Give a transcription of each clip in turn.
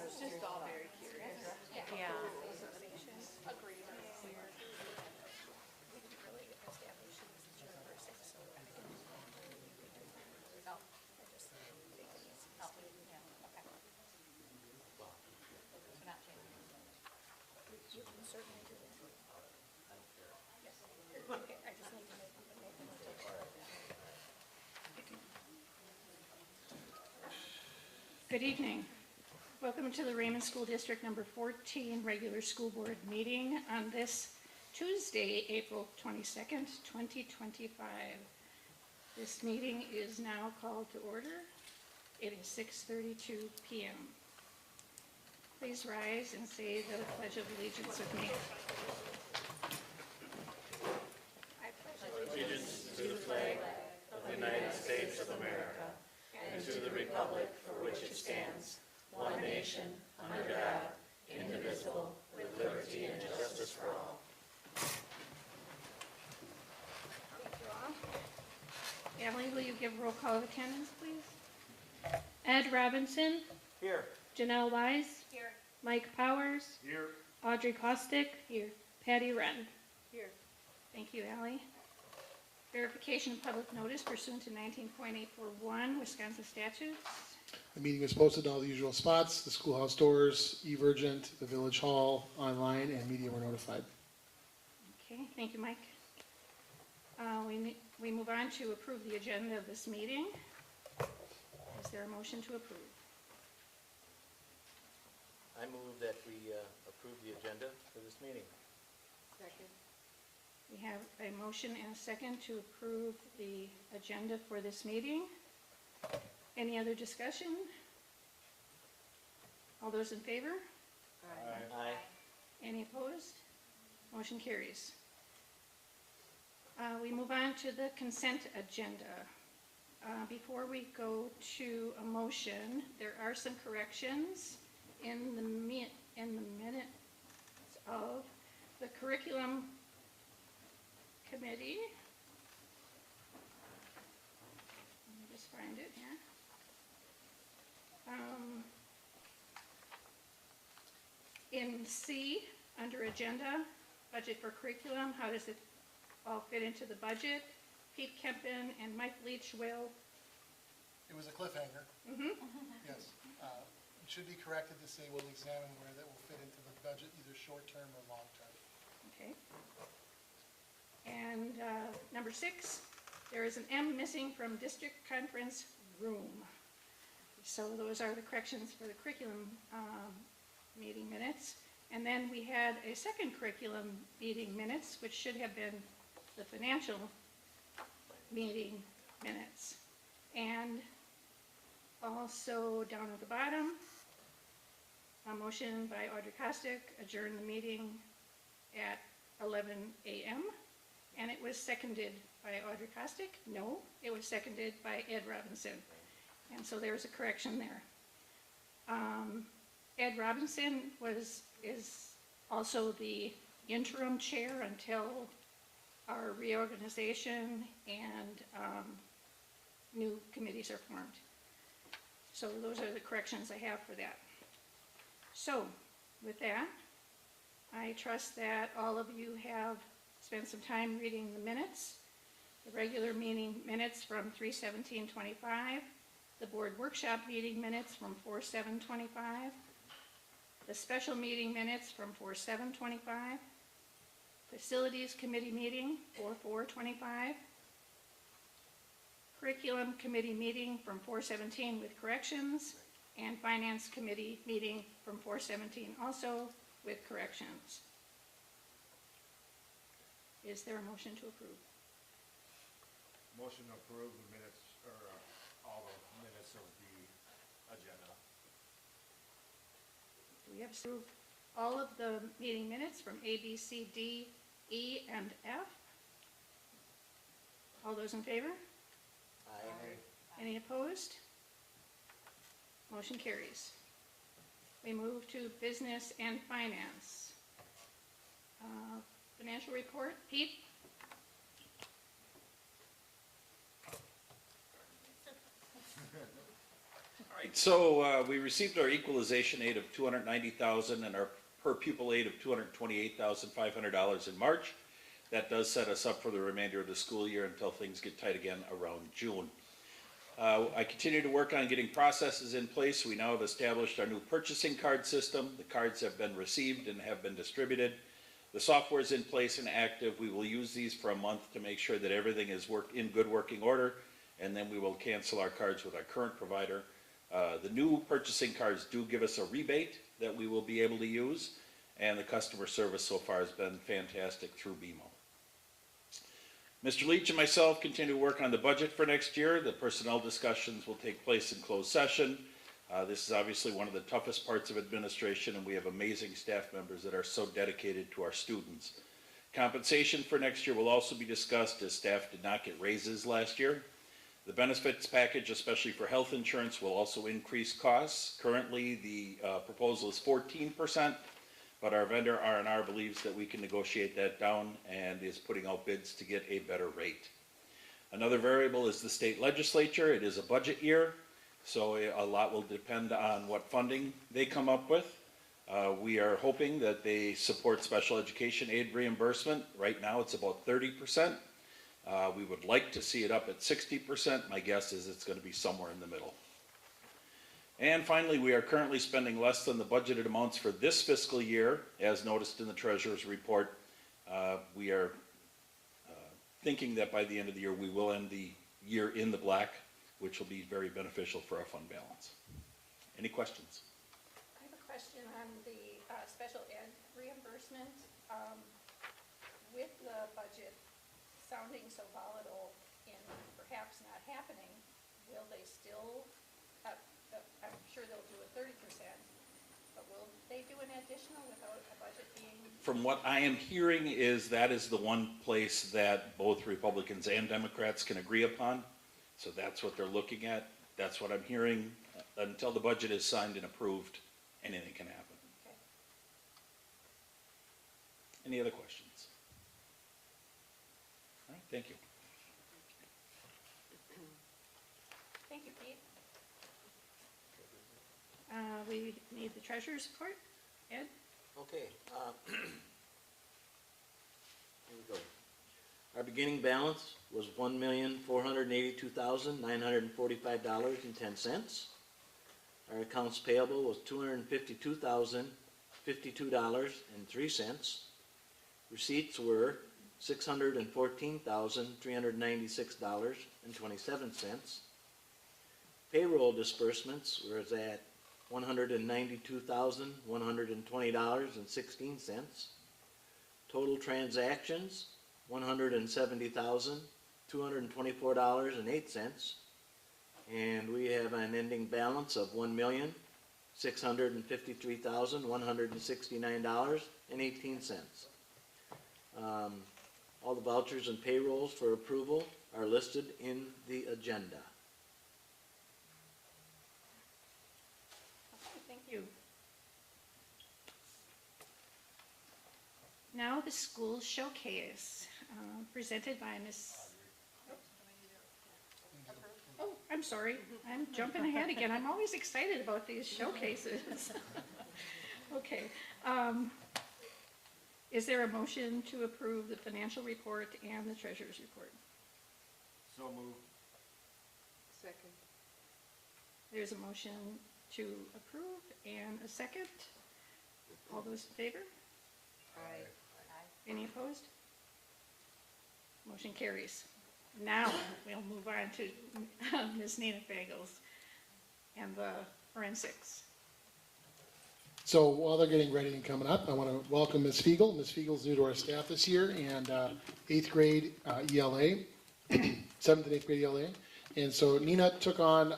It's just all very curious. Yeah. Agreed. Good evening. Welcome to the Raymond School District number 14 regular school board meeting on this Tuesday, April 22nd, 2025. This meeting is now called to order. It is 6:32 p.m. Please rise and say the Pledge of Allegiance with me. I pledge Allegiance to the flag of the United States of America and to the republic for which it stands, one nation, under God, indivisible, with liberty and justice for all. Allie, will you give roll call of attendance, please? Ed Robinson. Here. Janelle Wise. Here. Mike Powers. Here. Audrey Kostick. Here. Patty Wren. Here. Thank you, Allie. Verification of public notice pursuant to 19.841 Wisconsin statutes. The meeting was posted in all the usual spots, the schoolhouse doors, Evergent, the village hall, online, and media were notified. Okay, thank you, Mike. We move on to approve the agenda of this meeting. Is there a motion to approve? I move that we approve the agenda for this meeting. Second. We have a motion and a second to approve the agenda for this meeting. Any other discussion? All those in favor? Aye. Any opposed? Motion carries. We move on to the consent agenda. Before we go to a motion, there are some corrections in the minutes of the curriculum committee. Let me just find it here. In C, under agenda, budget for curriculum, how does it all fit into the budget? Pete Kempen and Mike Leach will. It was a cliffhanger. Yes. It should be corrected to say we'll examine where that will fit into the budget, either short-term or long-term. Okay. And number 6, there is an M missing from district conference room. So those are the corrections for the curriculum meeting minutes. And then we had a second curriculum meeting minutes, which should have been the financial meeting minutes. And also down at the bottom, a motion by Audrey Kostick, adjourn the meeting at 11 a.m. And it was seconded by Audrey Kostick? No, it was seconded by Ed Robinson. And so there's a correction there. Ed Robinson is also the interim chair until our reorganization and new committees are formed. So those are the corrections I have for that. So with that, I trust that all of you have spent some time reading the minutes, the regular meeting minutes from 3/17/25, the board workshop meeting minutes from 4/7/25, the special meeting minutes from 4/7/25, facilities committee meeting 4/4/25, curriculum committee meeting from 4/17 with corrections, and finance committee meeting from 4/17 also with corrections. Is there a motion to approve? Motion to approve the minutes, or all the minutes of the agenda. We have approved all of the meeting minutes from A, B, C, D, E, and F. All those in favor? Aye. Any opposed? Motion carries. We move to business and finance. Financial report, Pete? All right, so we received our equalization aid of $290,000 and our per pupil aid of $228,500 in March. That does set us up for the remainder of the school year until things get tight again around June. I continue to work on getting processes in place. We now have established our new purchasing card system. The cards have been received and have been distributed. The software is in place and active. We will use these for a month to make sure that everything is in good working order, and then we will cancel our cards with our current provider. The new purchasing cards do give us a rebate that we will be able to use, and the customer service so far has been fantastic through BMO. Mr. Leach and myself continue to work on the budget for next year. The personnel discussions will take place in closed session. This is obviously one of the toughest parts of administration, and we have amazing staff members that are so dedicated to our students. Compensation for next year will also be discussed, as staff did not get raises last year. The benefits package, especially for health insurance, will also increase costs. Currently, the proposal is 14%, but our vendor R&R believes that we can negotiate that down and is putting out bids to get a better rate. Another variable is the state legislature. It is a budget year, so a lot will depend on what funding they come up with. We are hoping that they support special education aid reimbursement. Right now it's about 30%. We would like to see it up at 60%. My guess is it's going to be somewhere in the middle. And finally, we are currently spending less than the budgeted amounts for this fiscal year, as noticed in the treasurer's report. We are thinking that by the end of the year, we will end the year in the black, which will be very beneficial for our fund balance. Any questions? I have a question on the special ed reimbursement. With the budget sounding so volatile and perhaps not happening, will they still have, I'm sure they'll do a 30%, but will they do an additional without a budget being? From what I am hearing is that is the one place that both Republicans and Democrats can agree upon. So that's what they're looking at. That's what I'm hearing. Until the budget is signed and approved, anything can happen. Okay. Any other questions? All right, thank you. Thank you, Pete. We need the treasurer's report. Ed? Okay, here we go. Our beginning balance was $1,482,945.10. Our accounts payable was $252,052.03. Receipts were $614,396.27. Payroll disbursements was at $192,120.16. Total transactions, $170,224.08. And we have an ending balance of $1,653,169.18. All the vouchers and payrolls for approval are listed in the agenda. Okay, thank you. Now the school showcase, presented by Ms. Oh, I'm sorry, I'm jumping ahead again. I'm always excited about these showcases. Okay. Is there a motion to approve the financial report and the treasurer's report? So moved. Second. There's a motion to approve and a second. All those in favor? Aye. Any opposed? Motion carries. Now we'll move on to Ms. Nina Fagels and the forensics. So while they're getting ready and coming up, I want to welcome Ms. Fiegel. Ms. Fiegel's new to our staff this year, and 8th grade ELA, 7th and 8th grade ELA. And so Nina took on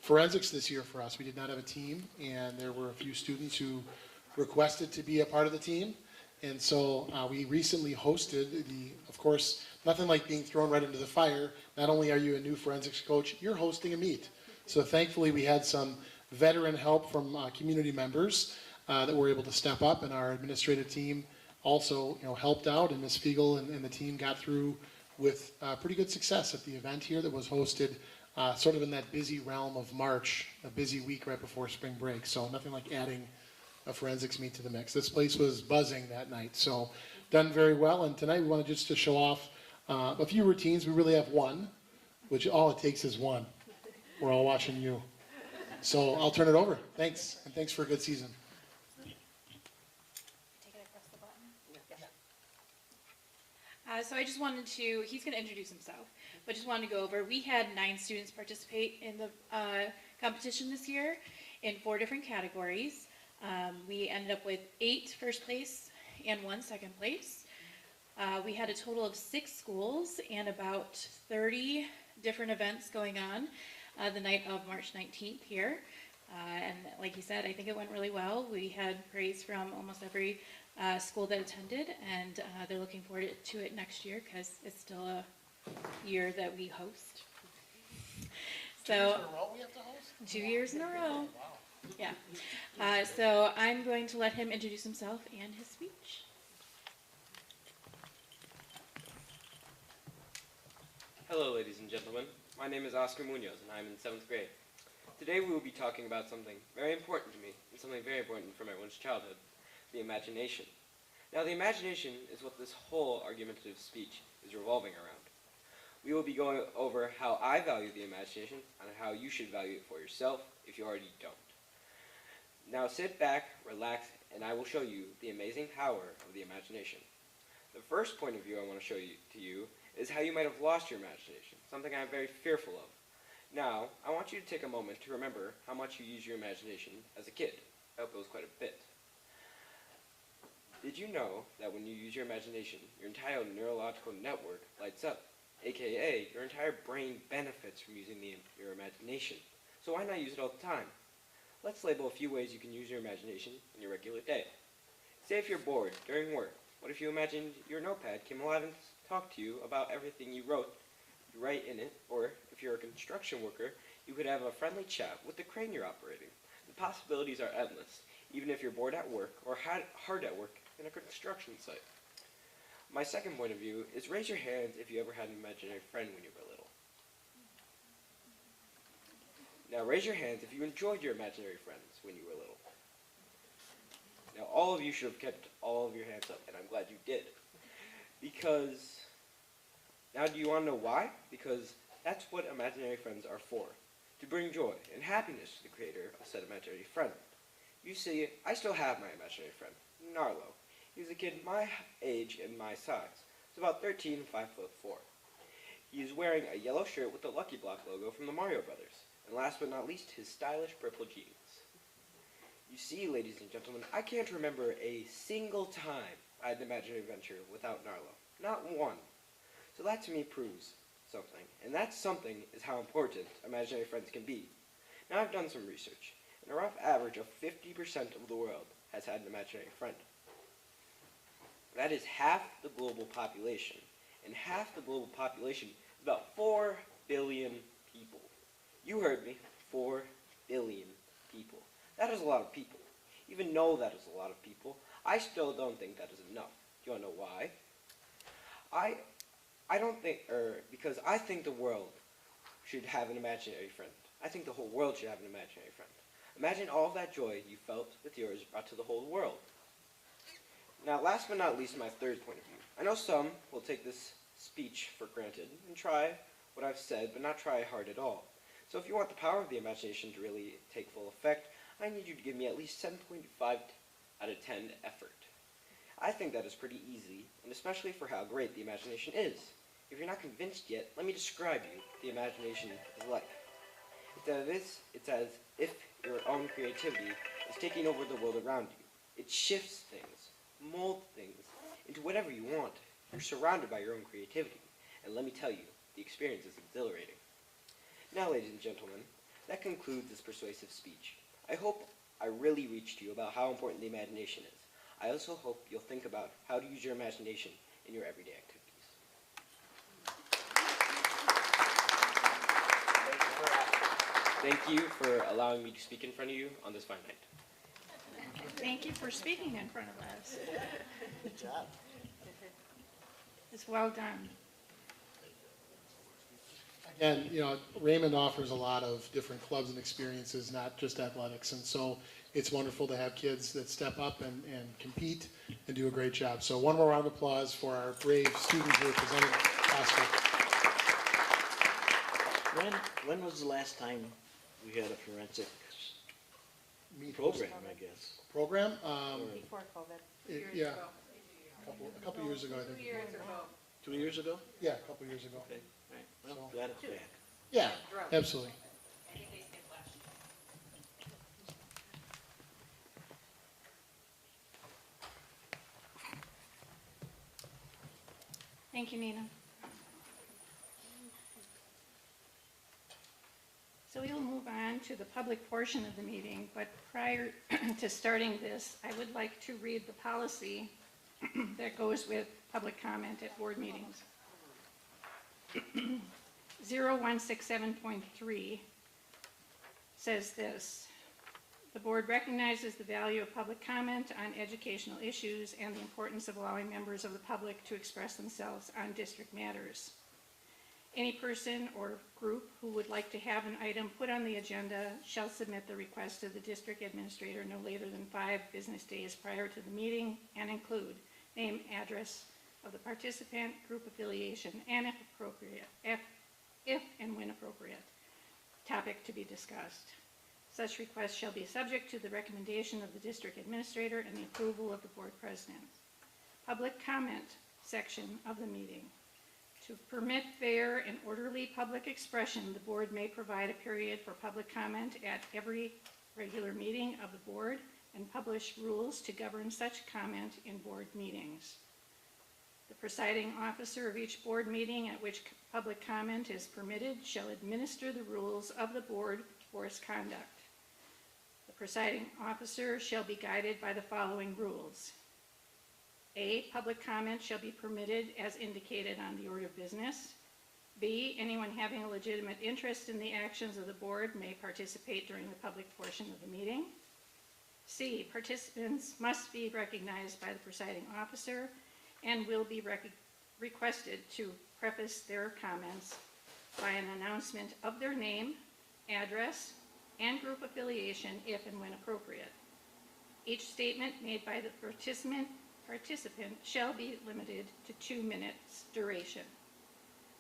forensics this year for us. We did not have a team, and there were a few students who requested to be a part of the team. And so we recently hosted of course, nothing like being thrown right into the fire. Not only are you a new forensics coach, you're hosting a meet. So thankfully we had some veteran help from community members that were able to step up, and our administrative team also helped out, and Ms. Fiegel and the team got through with pretty good success at the event here that was hosted sort of in that busy realm of March, a busy week right before spring break. So nothing like adding a forensics meet to the mix. This place was buzzing that night, so done very well. And tonight we wanted just to show off a few routines. We really have one, which all it takes is one. We're all watching you. So I'll turn it over. Thanks, and thanks for a good season. Take it across the button? So I just wanted to, he's going to introduce himself, but just wanted to go over, we had 9 students participate in the competition this year in 4 different categories. We ended up with 8 first place and 1 second place. We had a total of 6 schools and about 30 different events going on the night of March 19th here. And like he said, I think it went really well. We had praise from almost every school that attended, and they're looking forward to it next year because it's still a year that we host. So 2 years in a row we have to host? 2 years in a row. Wow. Yeah. So I'm going to let him introduce himself and his speech. Hello, ladies and gentlemen. My name is Oscar Munoz, and I'm in 7th grade. Today we will be talking about something very important to me, and something very important from everyone's childhood, the imagination. Now, the imagination is what this whole argumentative speech is revolving around. We will be going over how I value the imagination, and how you should value it for yourself if you already don't. Now sit back, relax, and I will show you the amazing power of the imagination. The first point of view I want to show to you is how you might have lost your imagination, something I'm very fearful of. Now, I want you to take a moment to remember how much you used your imagination as a kid. I hope it was quite a bit. Did you know that when you use your imagination, your entire neurological network lights up, aka your entire brain benefits from using your imagination? So why not use it all the time? Let's label a few ways you can use your imagination in your regular day. Say if you're bored during work, what if you imagined your notepad came alive and talked to you about everything you write in it? Or if you're a construction worker, you could have a friendly chat with the crane you're operating. The possibilities are endless, even if you're bored at work or hard at work in a construction site. My second point of view is raise your hands if you ever had an imaginary friend when you were little. Now raise your hands if you enjoyed your imaginary friends when you were little. Now all of you should have kept all of your hands up, and I'm glad you did. Because, now do you want to know why? Because that's what imaginary friends are for. To bring joy and happiness to the creator of said imaginary friend. You see, I still have my imaginary friend, Narlo. He's a kid my age and my size. He's about 13 and 5'4". He is wearing a yellow shirt with the Lucky Block logo from the Mario Brothers. And last but not least, his stylish purple jeans. You see, ladies and gentlemen, I can't remember a single time I had an imaginary adventure without Narlo. Not one. So that to me proves something. And that something is how important imaginary friends can be. Now I've done some research, and a rough average of 50% of the world has had an imaginary friend. That is half the global population. And half the global population is about 4 billion people. You heard me, 4 billion people. That is a lot of people. Even though that is a lot of people, I still don't think that is enough. Do you want to know why? I don't think, because I think the world should have an imaginary friend. I think the whole world should have an imaginary friend. Imagine all of that joy you felt with yours brought to the whole world. Now, last but not least, my third point of view. I know some will take this speech for granted and try what I've said, but not try hard at all. So if you want the power of the imagination to really take full effect, I need you to give me at least 7.5 out of 10 effort. I think that is pretty easy, and especially for how great the imagination is. If you're not convinced yet, let me describe you the imagination is like. It's as if your own creativity is taking over the world around you. It shifts things, molds things into whatever you want. You're surrounded by your own creativity, and let me tell you, the experience is exhilarating. Now, ladies and gentlemen, that concludes this persuasive speech. I hope I really reached you about how important the imagination is. I also hope you'll think about how to use your imagination in your everyday activities. Thank you for allowing me to speak in front of you on this fine night. Thank you for speaking in front of us. Good job. It's well done. I And, you know, Raymond offers a lot of different clubs and experiences, not just athletics. And so it's wonderful to have kids that step up and compete and do a great job. So one more round of applause for our brave students who are presenting last week. When was the last time we had a forensics Meet program, I guess? program. Before COVID. Yeah, a couple years ago, I think. 2 years ago. 2 years ago? Yeah, a couple years ago. Okay, all right, well, So- glad it's back. Yeah, absolutely. Thank you, Nina. So we will move on to the public portion of the meeting, but prior to starting this, I would like to read the policy that goes with public comment at board meetings. 0167.3 says this: the board recognizes the value of public comment on educational issues and the importance of allowing members of the public to express themselves on district matters. Any person or group who would like to have an item put on the agenda shall submit the request to the district administrator no later than 5 business days prior to the meeting and include name, address of the participant, group affiliation, and if appropriate, if and when appropriate, topic to be discussed. Such request shall be subject to the recommendation of the district administrator and the approval of the board president. Public comment section of the meeting. To permit fair and orderly public expression, the board may provide a period for public comment at every regular meeting of the board and publish rules to govern such comment in board meetings. The presiding officer of each board meeting at which public comment is permitted shall administer the rules of the board for its conduct. The presiding officer shall be guided by the following rules. A, public comment shall be permitted as indicated on the order of business. B, anyone having a legitimate interest in the actions of the board may participate during the public portion of the meeting. C, participants must be recognized by the presiding officer and will be requested to preface their comments by an announcement of their name, address, and group affiliation if and when appropriate. Each statement made by the participant shall be limited to 2 minutes duration.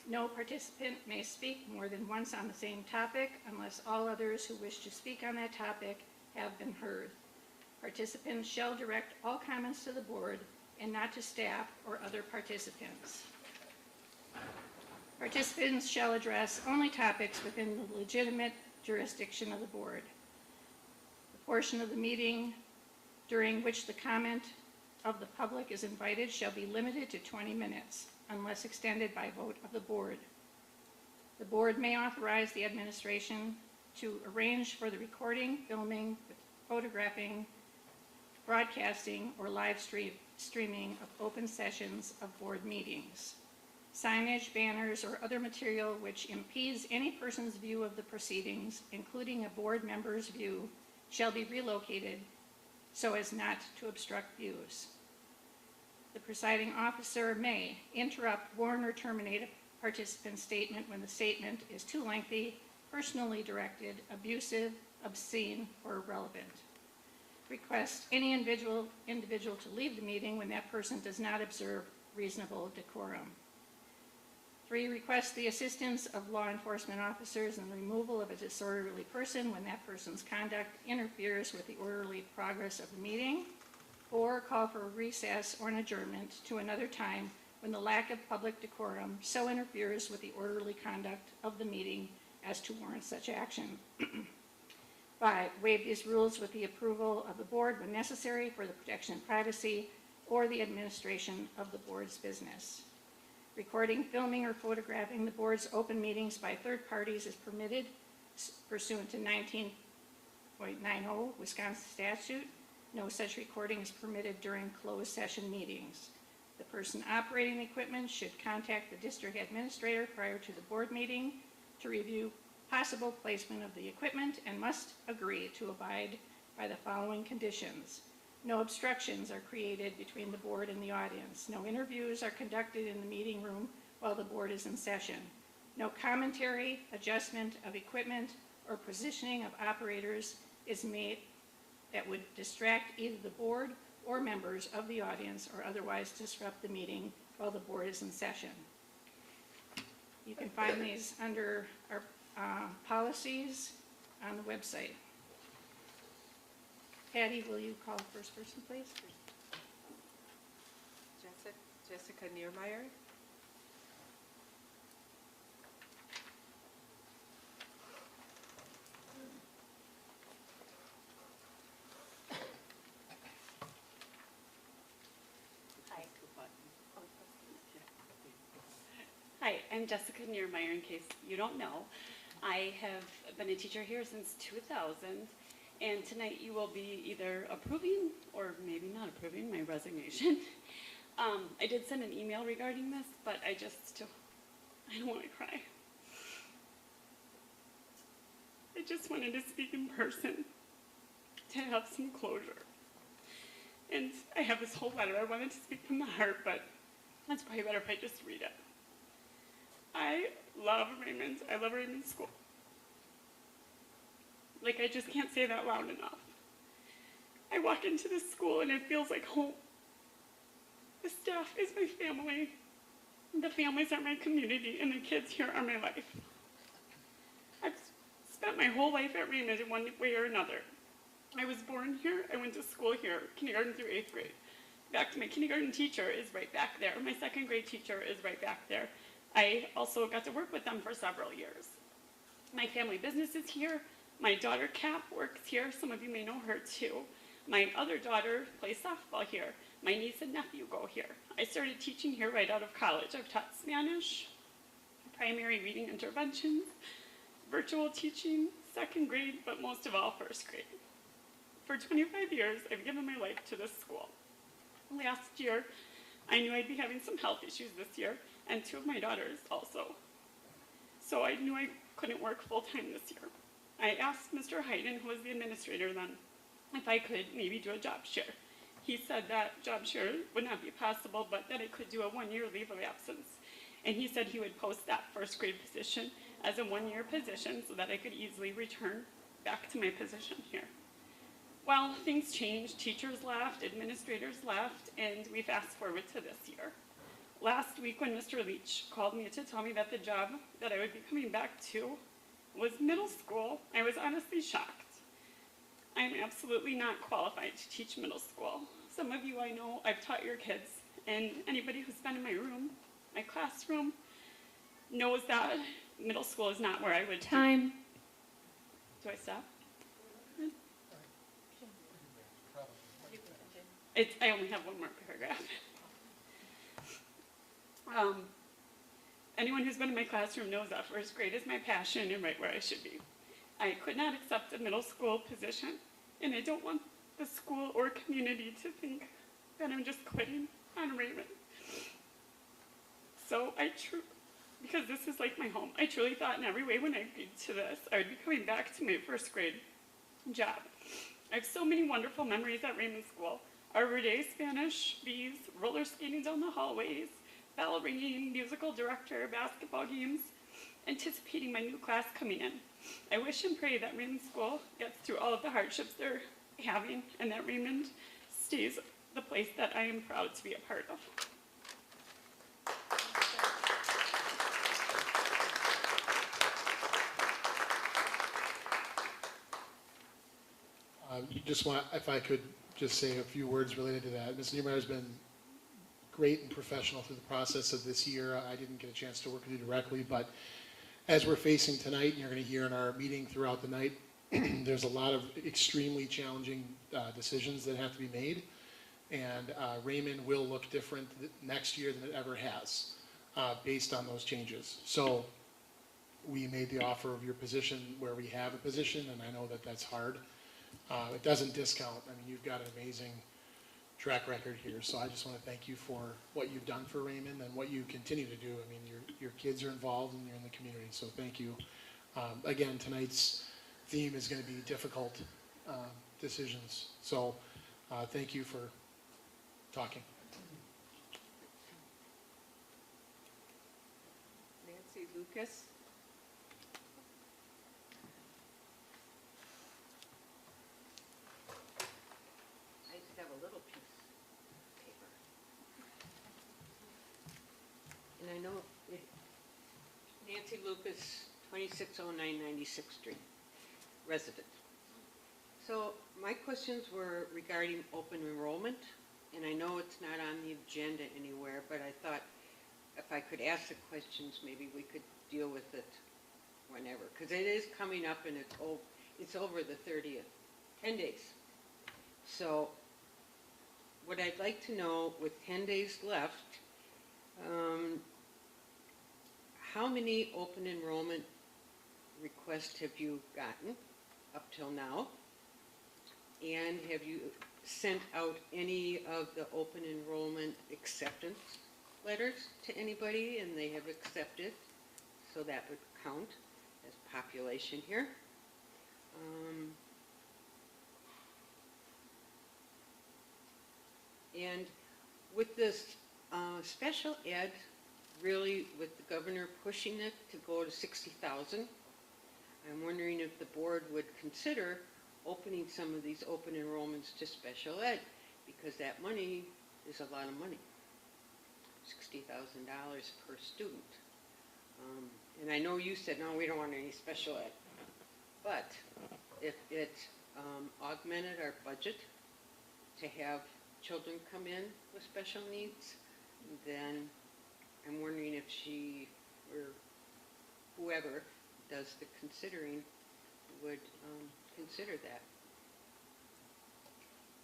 No participant may speak more than once on the same topic unless all others who wish to speak on that topic have been heard. Participants shall direct all comments to the board and not to staff or other participants. Participants shall address only topics within the legitimate jurisdiction of the board. The portion of the meeting during which the comment of the public is invited shall be limited to 20 minutes unless extended by vote of the board. The board may authorize the administration to arrange for the recording, filming, photographing, broadcasting, or live streaming of open sessions of board meetings. Signage, banners, or other material which impedes any person's view of the proceedings, including a board member's view, shall be relocated so as not to obstruct views. The presiding officer may interrupt, warn, or terminate a participant's statement when the statement is too lengthy, personally directed, abusive, obscene, or irrelevant. Request any individual to leave the meeting when that person does not observe reasonable decorum. 3, request the assistance of law enforcement officers in the removal of a disorderly person when that person's conduct interferes with the orderly progress of the meeting. 4, call for a recess or an adjournment to another time when the lack of public decorum so interferes with the orderly conduct of the meeting as to warrant such action. 5, waive these rules with the approval of the board when necessary for the protection of privacy or the administration of the board's business. Recording, filming, or photographing the board's open meetings by third parties is permitted pursuant to 19.90 Wisconsin statute. No such recording is permitted during closed session meetings. The person operating the equipment should contact the district administrator prior to the board meeting to review possible placement of the equipment and must agree to abide by the following conditions. No obstructions are created between the board and the audience. No interviews are conducted in the meeting room while the board is in session. No commentary, adjustment of equipment, or positioning of operators is made that would distract either the board or members of the audience or otherwise disrupt the meeting while the board is in session. You can find these under our policies on the website. Patty, will you call the first person, please? Jessica Niermeyer. Hi, I'm Jessica Niermeyer, in case you don't know. I have been a teacher here since 2000, and tonight you will be either approving or maybe not approving my resignation. I did send an email regarding this, but I don't want to cry. I just wanted to speak in person to have some closure. And I have this whole letter. I wanted to speak from the heart, but it's probably better if I just read it. I love Raymond. I love Raymond School. Like, I just can't say that loud enough. I walk into this school and it feels like home. The staff is my family. The families are my community, and the kids here are my life. I've spent my whole life at Raymond in one way or another. I was born here. I went to school here, kindergarten through 8th grade. Back to my kindergarten teacher is right back there. My 2nd grade teacher is right back there. I also got to work with them for several years. My family business is here. My daughter, Cap, works here. Some of you may know her, too. My other daughter plays softball here. My niece and nephew go here. I started teaching here right out of college. I've taught Spanish, primary reading interventions, virtual teaching, 2nd grade, but most of all, 1st grade. For 25 years, I've given my life to this school. Last year, I knew I'd be having some health issues this year, and 2 of my daughters also. So I knew I couldn't work full-time this year. I asked Mr. Hayden, who was the administrator then, if I could maybe do a job share. He said that job share would not be possible, but that I could do a 1-year leave of absence. And he said he would post that 1st grade position as a 1-year position so that I could easily return back to my position here. Well, things changed. Teachers left, administrators left, and we fast forward to this year. Last week when Mr. Leach called me to tell me that the job that I would be coming back to was middle school, I was honestly shocked. I'm absolutely not qualified to teach middle school. Some of you I know, I've taught your kids, and anybody who's been in my room, my classroom, knows that middle school is not where I would Time. Do I stop? Probably. I only have 1 more paragraph. Anyone who's been in my classroom knows that 1st grade is my passion and right where I should be. I could not accept a middle school position, and I don't want the school or community to think that I'm just quitting on Raymond. So because this is like my home, I truly thought in every way when I agreed to this, I would be coming back to my 1st grade job. I have so many wonderful memories at Raymond School. Arbor Day, Spanish, bees, roller skating down the hallways, bell ringing, musical director, basketball games, anticipating my new class coming in. I wish and pray that Raymond School gets through all of the hardships they're having, and that Raymond stays the place that I am proud to be a part of. If I could just say a few words related to that. Ms. Niemeyer has been great and professional through the process of this year. I didn't get a chance to work with you directly, but as we're facing tonight, and you're going to hear in our meeting throughout the night, there's a lot of extremely challenging decisions that have to be made, and Raymond will look different next year than it ever has based on those changes. So we made the offer of your position where we have a position, and I know that that's hard. It doesn't discount. I mean, you've got an amazing track record here, so I just want to thank you for what you've done for Raymond and what you continue to do. I mean, your kids are involved and you're in the community, so thank you. Again, tonight's theme is going to be difficult decisions, so thank you for talking. Nancy Nancy Lucas. I just have a little piece of paper. And I know it, Nancy Lucas, 2609 96th Street, resident. So my questions were regarding open enrollment, and I know it's not on the agenda anywhere, but I thought if I could ask the questions, maybe we could deal with it whenever, because it is coming up and it's over the 30th, 10 days. So what I'd like to know, with 10 days left, how many open enrollment requests have you gotten up till now? And have you sent out any of the open enrollment acceptance letters to anybody and they have accepted? So that would count as population here. And with this special ed, really with the governor pushing it to go to 60,000, I'm wondering if the board would consider opening some of these open enrollments to special ed, because that money is a lot of money, $60,000 per student. And I know you said, no, we don't want any special ed, but if it augmented our budget to have children come in with special needs, then I'm wondering if she or whoever does the considering would consider that.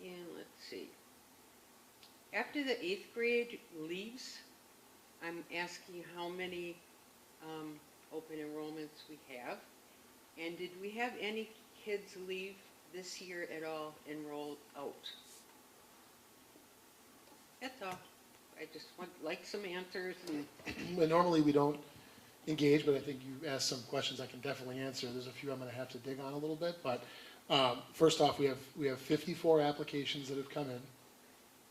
And let's see. After the 8th grade leaves, I'm asking how many open enrollments we have. And did we have any kids leave this year at all enrolled out? That's all. I just like some answers. But normally we don't engage, but I think you asked some questions I can definitely answer. There's a few I'm going to have to dig on a little bit, but first off, we have 54 applications that have come in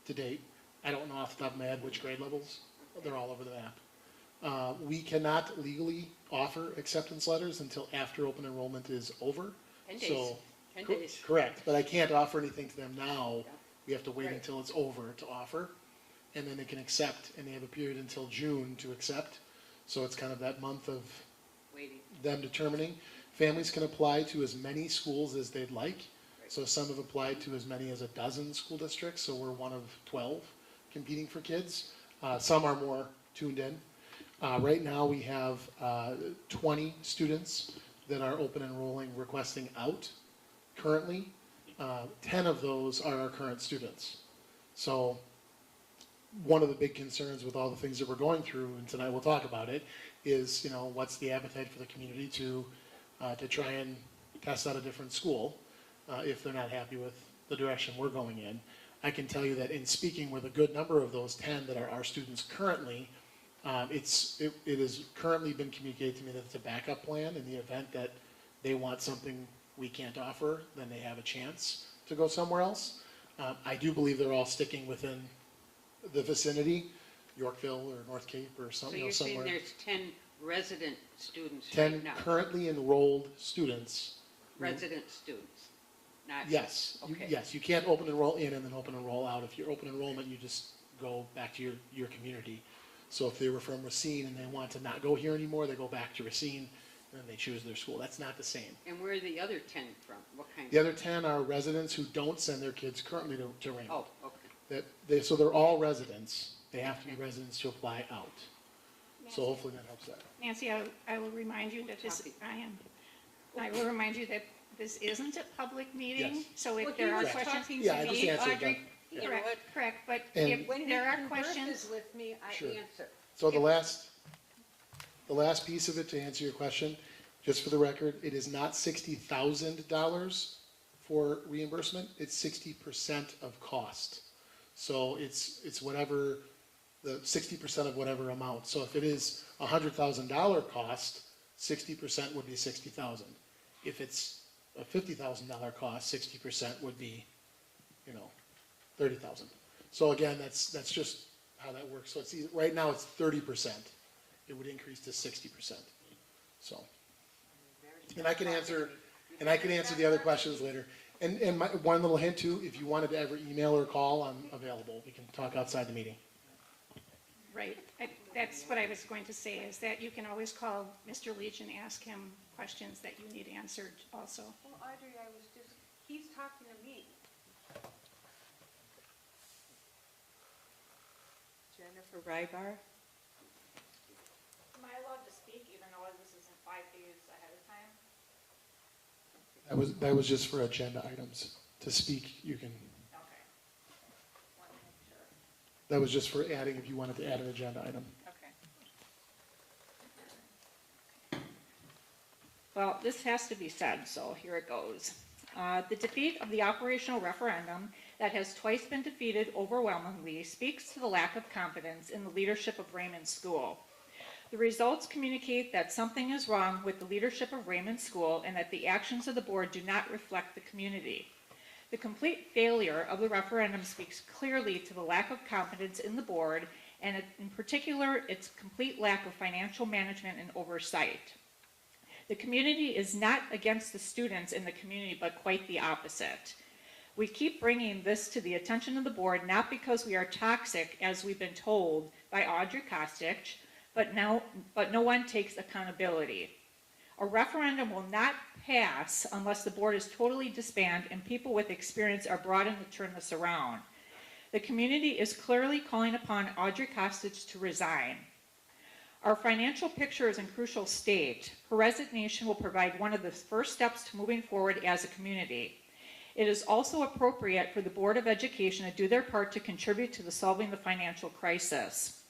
to date. I don't know off the top of my head which grade levels. They're all over the map. We cannot legally offer acceptance letters until after open enrollment is over. 10 days. So, 10 days. correct, but I can't offer anything to them now. Yeah. We have to wait Right. until it's over to offer, and then they can accept, and they have a period until June to accept. So it's kind of that month of Waiting. them determining. Families can apply to as many schools as they'd like. So some have applied to as many as a dozen school districts, so we're one of 12 competing for kids. Some are more tuned in. Right now we have 20 students that are open enrolling requesting out currently. 10 of those are our current students. So one of the big concerns with all the things that we're going through, and tonight we'll talk about it, is, what's the appetite for the community to try and test out a different school if they're not happy with the direction we're going in. I can tell you that in speaking with a good number of those 10 that are our students currently, it has currently been communicated to me that it's a backup plan in the event that they want something we can't offer, then they have a chance to go somewhere else. I do believe they're all sticking within the vicinity, Yorkville or North Cape or So something, you're saying somewhere. there's 10 resident students 10 right now? currently enrolled students. Resident students, not? Yes, Okay. yes, you can't open enroll in and then open enroll out. If you're open enrollment, you just go back to your community. So if they were from Racine and they want to not go here anymore, they go back to Racine and then they choose their school. That's not the same. And where are the other 10 from? What kind? The other 10 are residents who don't send their kids currently to Raymond. Oh, okay. So they're all residents. They have to be residents to apply out. So hopefully that helps that. Nancy, I will remind you that this, Copy. I will remind you that this isn't a public meeting, Yes. so Well, if there he are was questions. talking Yeah, to I just me, answered Audrey. that. You know Correct, what? correct, but And- if When he there are converses questions, with me, I Sure. answer. So the last piece of it, to answer your question, just for the record, it is not $60,000 for reimbursement, it's 60% of cost. So it's whatever, the 60% of whatever amount. So if it is a $100,000 cost, 60% would be 60,000. If it's a $50,000 cost, 60% would be, 30,000. So again, that's just how that works. So right now it's 30%. it would increase to 60%. So, and I can answer the other questions later. And one little hint too, if you wanted to ever email or call, I'm available. We can talk outside the meeting. Right, that's what I was going to say, is that you can always call Mr. Leach and ask him questions that you need answered also. Well, Audrey, he's talking to me. Jennifer Rybar. Am I allowed to speak even though this isn't 5 days ahead of time? That was just for agenda items. To speak, you can, Okay. Want to make sure. that was just for adding, if you wanted to add an agenda item. Okay. Well, this has to be said, so here it goes. The defeat of the operational referendum that has twice been defeated overwhelmingly speaks to the lack of confidence in the leadership of Raymond School. The results communicate that something is wrong with the leadership of Raymond School and that the actions of the board do not reflect the community. The complete failure of the referendum speaks clearly to the lack of confidence in the board and in particular its complete lack of financial management and oversight. The community is not against the students in the community, but quite the opposite. We keep bringing this to the attention of the board, not because we are toxic, as we've been told by Audrey Kostich, but no one takes accountability. A referendum will not pass unless the board is totally disbanded and people with experience are brought in to turn this around. The community is clearly calling upon Audrey Kostich to resign. Our financial picture is in crucial state. Her resignation will provide one of the first steps to moving forward as a community. It is also appropriate for the Board of Education to do their part to contribute to solving the financial crisis.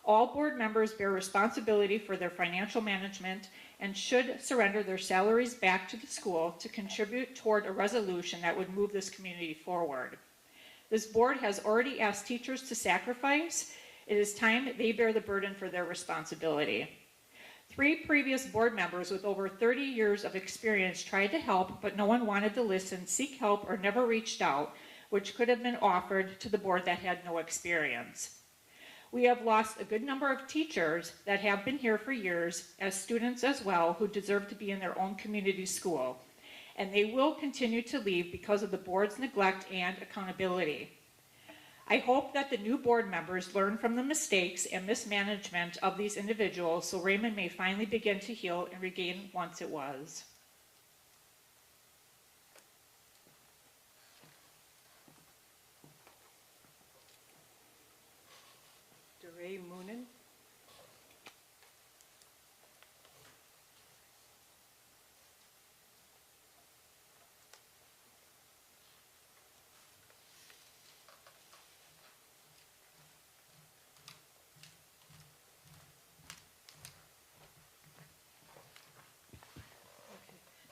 All board members bear responsibility for their financial management and should surrender their salaries back to the school to contribute toward a resolution that would move this community forward. This board has already asked teachers to sacrifice. It is time they bear the burden for their responsibility. 3 previous board members with over 30 years of experience tried to help, but no one wanted to listen, seek help, or never reached out, which could have been offered to the board that had no experience. We have lost a good number of teachers that have been here for years, as students as well, who deserve to be in their own community school. And they will continue to leave because of the board's neglect and accountability. I hope that the new board members learn from the mistakes and mismanagement of these individuals so Raymond may finally begin to heal and regain once it was. DeRay Moonen.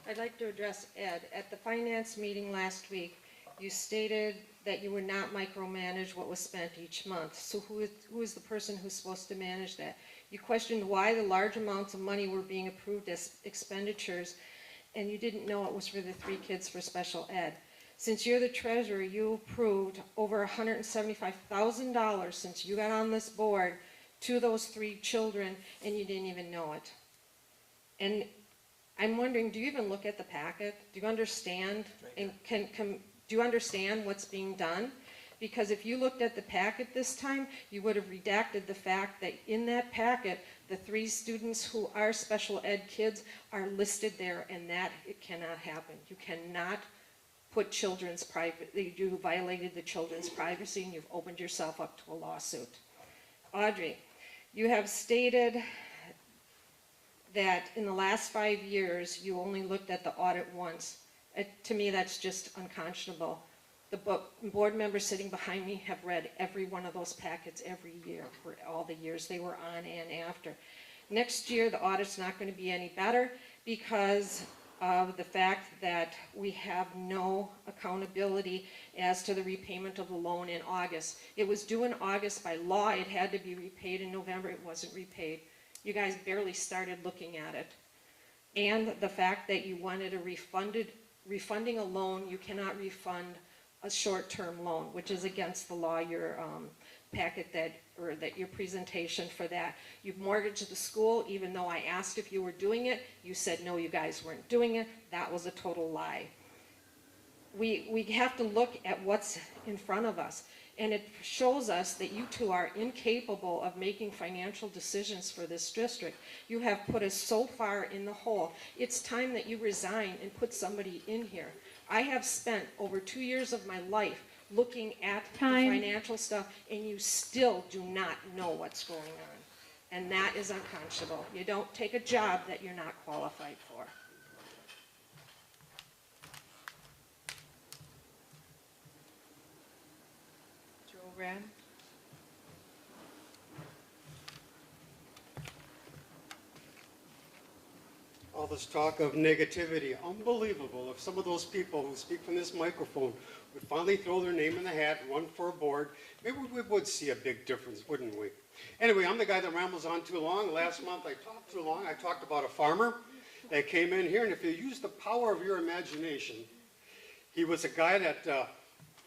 I'd like to address Ed. At the finance meeting last week, you stated that you would not micromanage what was spent each month. So who is the person who's supposed to manage that? You questioned why the large amounts of money were being approved as expenditures, and you didn't know it was for the 3 kids for special ed. Since you're the treasurer, you approved over $175,000 since you got on this board to those 3 children, and you didn't even know it. And I'm wondering, do you even look at the packet? Do you understand, and do you understand what's being done? Because if you looked at the packet this time, you would have redacted the fact that in that packet, the 3 students who are special ed kids are listed there, and that it cannot happen. You cannot put children's privacy, you violated the children's privacy, and you've opened yourself up to a lawsuit. Audrey, you have stated that in the last 5 years, you only looked at the audit once. To me, that's just unconscionable. The board members sitting behind me have read every one of those packets every year for all the years they were on and after. Next year, the audit's not going to be any better because of the fact that we have no accountability as to the repayment of the loan in August. It was due in August by law. It had to be repaid in November. It wasn't repaid. You guys barely started looking at it. And the fact that you wanted refunding a loan, you cannot refund a short-term loan, which is against the law. You're packet that your presentation for that. You've mortgaged the school, even though I asked if you were doing it, you said, no, you guys weren't doing it. That was a total lie. We have to look at what's in front of us. And it shows us that you two are incapable of making financial decisions for this district. You have put us so far in the hole. It's time that you resign and put somebody in here. I have spent over 2 years of my life looking at the financial stuff, and you still do not know what's going on. And that is unconscionable. You don't take a job that you're not qualified for. Ran. All this talk of negativity, unbelievable. If some of those people who speak from this microphone would finally throw their name in the hat and run for a board, maybe we would see a big difference, wouldn't we? Anyway, I'm the guy that rambles on too long. Last month I talked too long. I talked about a farmer that came in here, and if you use the power of your imagination, he was a guy that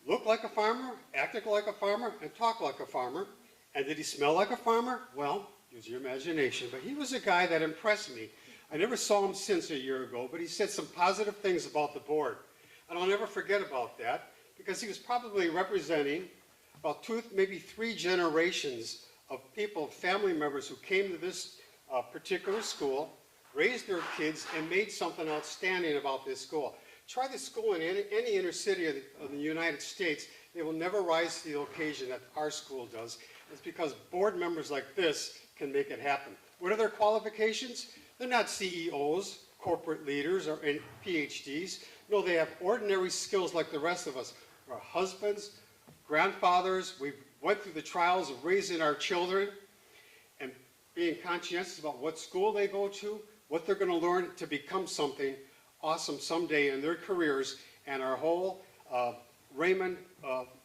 looked like a farmer, acted like a farmer, and talked like a farmer. And did he smell like a farmer? Well, use your imagination. But he was a guy that impressed me. I never saw him since a year ago, but he said some positive things about the board. And I'll never forget about that, because he was probably representing about 2, maybe 3 generations of people, family members who came to this particular school, raised their kids, and made something outstanding about this school. Try this school in any inner city of the United States, they will never rise to the occasion that our school does. It's because board members like this can make it happen. What are their qualifications? They're not CEOs, corporate leaders, or PhDs. No, they have ordinary skills like the rest of us. We're husbands, grandfathers. We went through the trials of raising our children and being conscientious about what school they go to, what they're going to learn to become something awesome someday in their careers. And our whole Raymond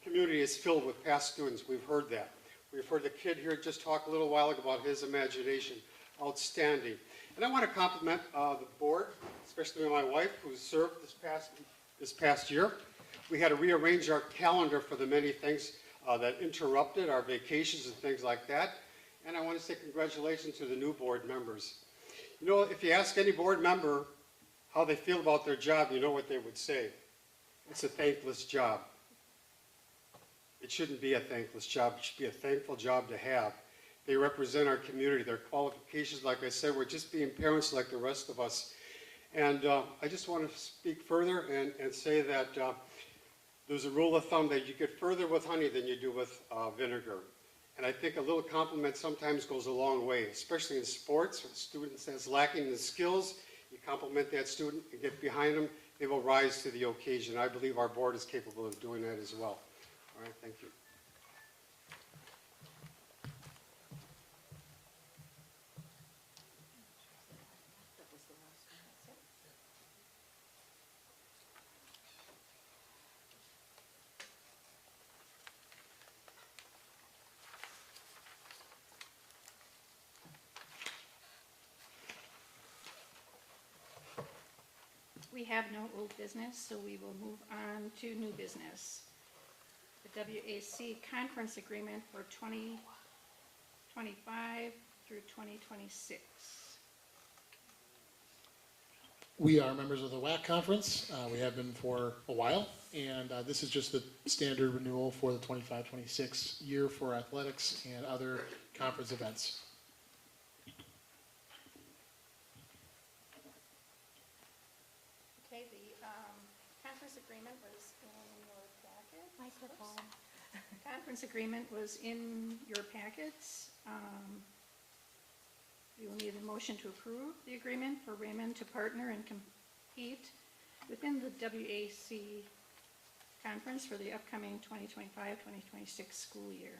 community is filled with past students. We've heard that. We've heard the kid here just talk a little while ago about his imagination. Outstanding. And I want to compliment the board, especially my wife, who served this past year. We had to rearrange our calendar for the many things that interrupted our vacations and things like that. And I want to say congratulations to the new board members. You know, if you ask any board member how they feel about their job, you know what they would say. It's a thankless job. It shouldn't be a thankless job. It should be a thankful job to have. They represent our community. Their qualifications, like I said, we're just being parents like the rest of us. And I just want to speak further and say that there's a rule of thumb that you get further with honey than you do with vinegar. And I think a little compliment sometimes goes a long way, especially in sports. When a student is lacking in the skills, you compliment that student, you get behind them, they will rise to the occasion. I believe our board is capable of doing that as well. All right, thank you. We have no old business, so we will move on to new business. The WAC conference agreement for 2025 through 2026. We are members of the WAC conference. We have been for a while, and this is just the standard renewal for the 25-26 year for athletics and other conference events. Okay, the conference agreement was in your packet. Microphone. Conference agreement was in your packets. You will need a motion to approve the agreement for Raymond to partner and compete within the WAC conference for the upcoming 2025-2026 school year.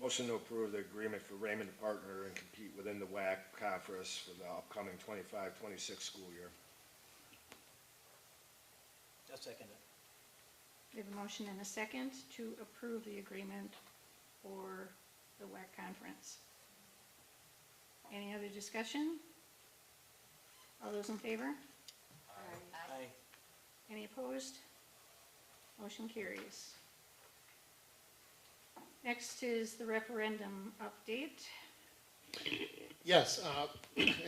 Motion to approve the agreement for Raymond to partner and compete within the WAC conference for the upcoming 25-26 school year. I'll second it. We have a motion and a second to approve the agreement for the WAC conference. Any other discussion? All those in favor? Aye. Any opposed? Motion carries. Next is the referendum update. Yes,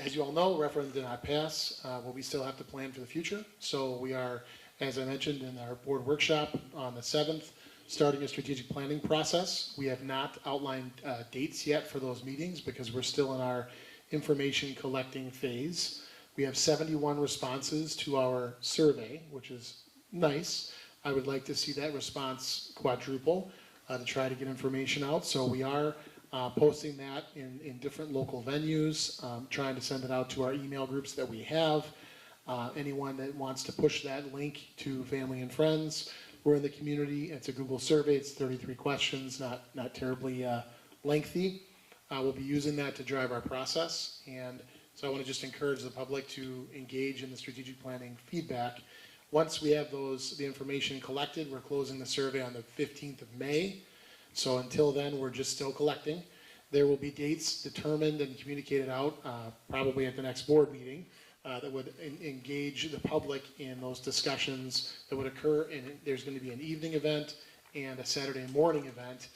as you all know, referendum did not pass, but we still have to plan for the future. So we are, as I mentioned in our board workshop on the 7th, starting a strategic planning process. We have not outlined dates yet for those meetings because we're still in our information collecting phase. We have 71 responses to our survey, which is nice. I would like to see that response quadruple to try to get information out. So we are posting that in different local venues, trying to send it out to our email groups that we have. Anyone that wants to push that link to family and friends, we're in the community. It's a Google survey. It's 33 questions, not terribly lengthy. We'll be using that to drive our process. And so I want to just encourage the public to engage in the strategic planning feedback. Once we have the information collected, we're closing the survey on the 15th of May. So until then, we're just still collecting. There will be dates determined and communicated out, probably at the next board meeting, that would engage the public in those discussions that would occur. And there's going to be an evening event and a Saturday morning event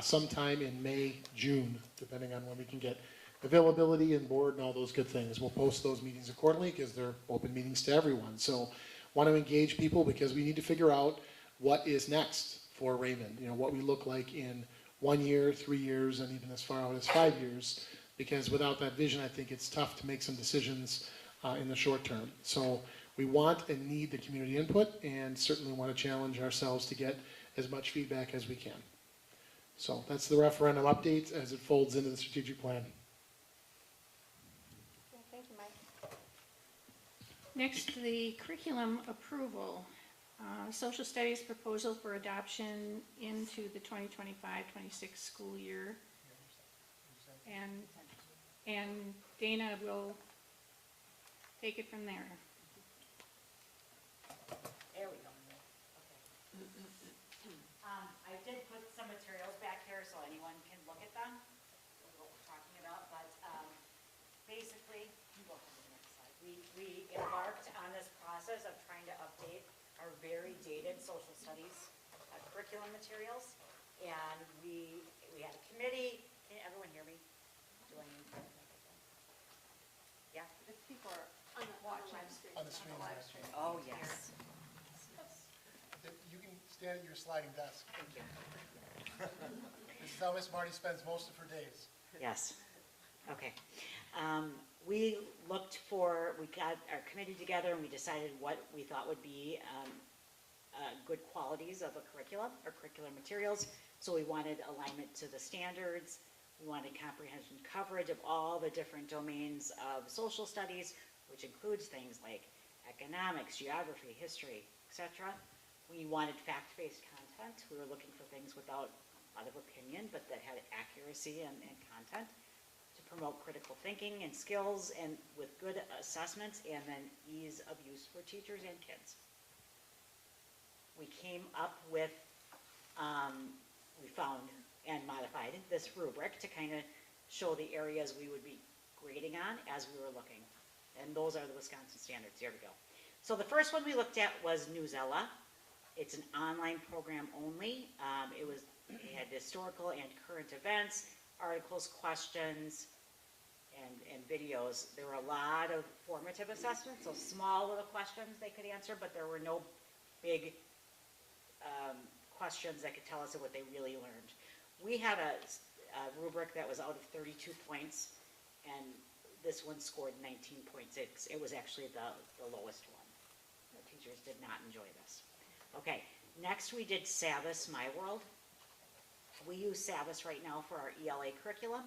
sometime in May, June, depending on when we can get availability and board and all those good things. We'll post those meetings accordingly because they're open meetings to everyone. So want to engage people because we need to figure out what is next for Raymond, what we look like in 1 year, 3 years, and even as far out as 5 years, because without that vision, I think it's tough to make some decisions in the short term. So we want and need the community input and certainly want to challenge ourselves to get as much feedback as we can. So that's the referendum update as it folds into the strategic plan. Thank you, Mike. Next, the curriculum approval. Social studies proposal for adoption into the 2025-26 school year. And Dana will take it from there. There we go. Okay. I did put some materials back here so anyone can look at them, what we're talking about, but basically, you go to the next slide. We embarked on this process of trying to update our very dated social studies curriculum materials, and we had a committee. Can everyone hear me? Do I need to? Yeah? If people are watching On the stream. Oh, yes. You can stand at your sliding desk. Thank you. This is how Miss Marty spends most of her days. Yes. Okay. We got our committee together and we decided what we thought would be good qualities of a curriculum or curricular materials. So we wanted alignment to the standards. We wanted comprehension coverage of all the different domains of social studies, which includes things like economics, geography, history, etc. We wanted fact-based content. We were looking for things without a lot of opinion, but that had accuracy and content to promote critical thinking and skills and with good assessments and then ease of use for teachers and kids. We came up with, we found and modified this rubric to kind of show the areas we would be grading on as we were looking. And those are the Wisconsin standards. Here we go. So the first one we looked at was Newsella. It's an online program only. It had historical and current events, articles, questions, and videos. There were a lot of formative assessments, so small little questions they could answer, but there were no big questions that could tell us what they really learned. We had a rubric that was out of 32 points, and this one scored 19.6. It was actually the lowest one. The teachers did not enjoy this. Okay, next we did Savvis My World. We use Savvis right now for our ELA curriculum.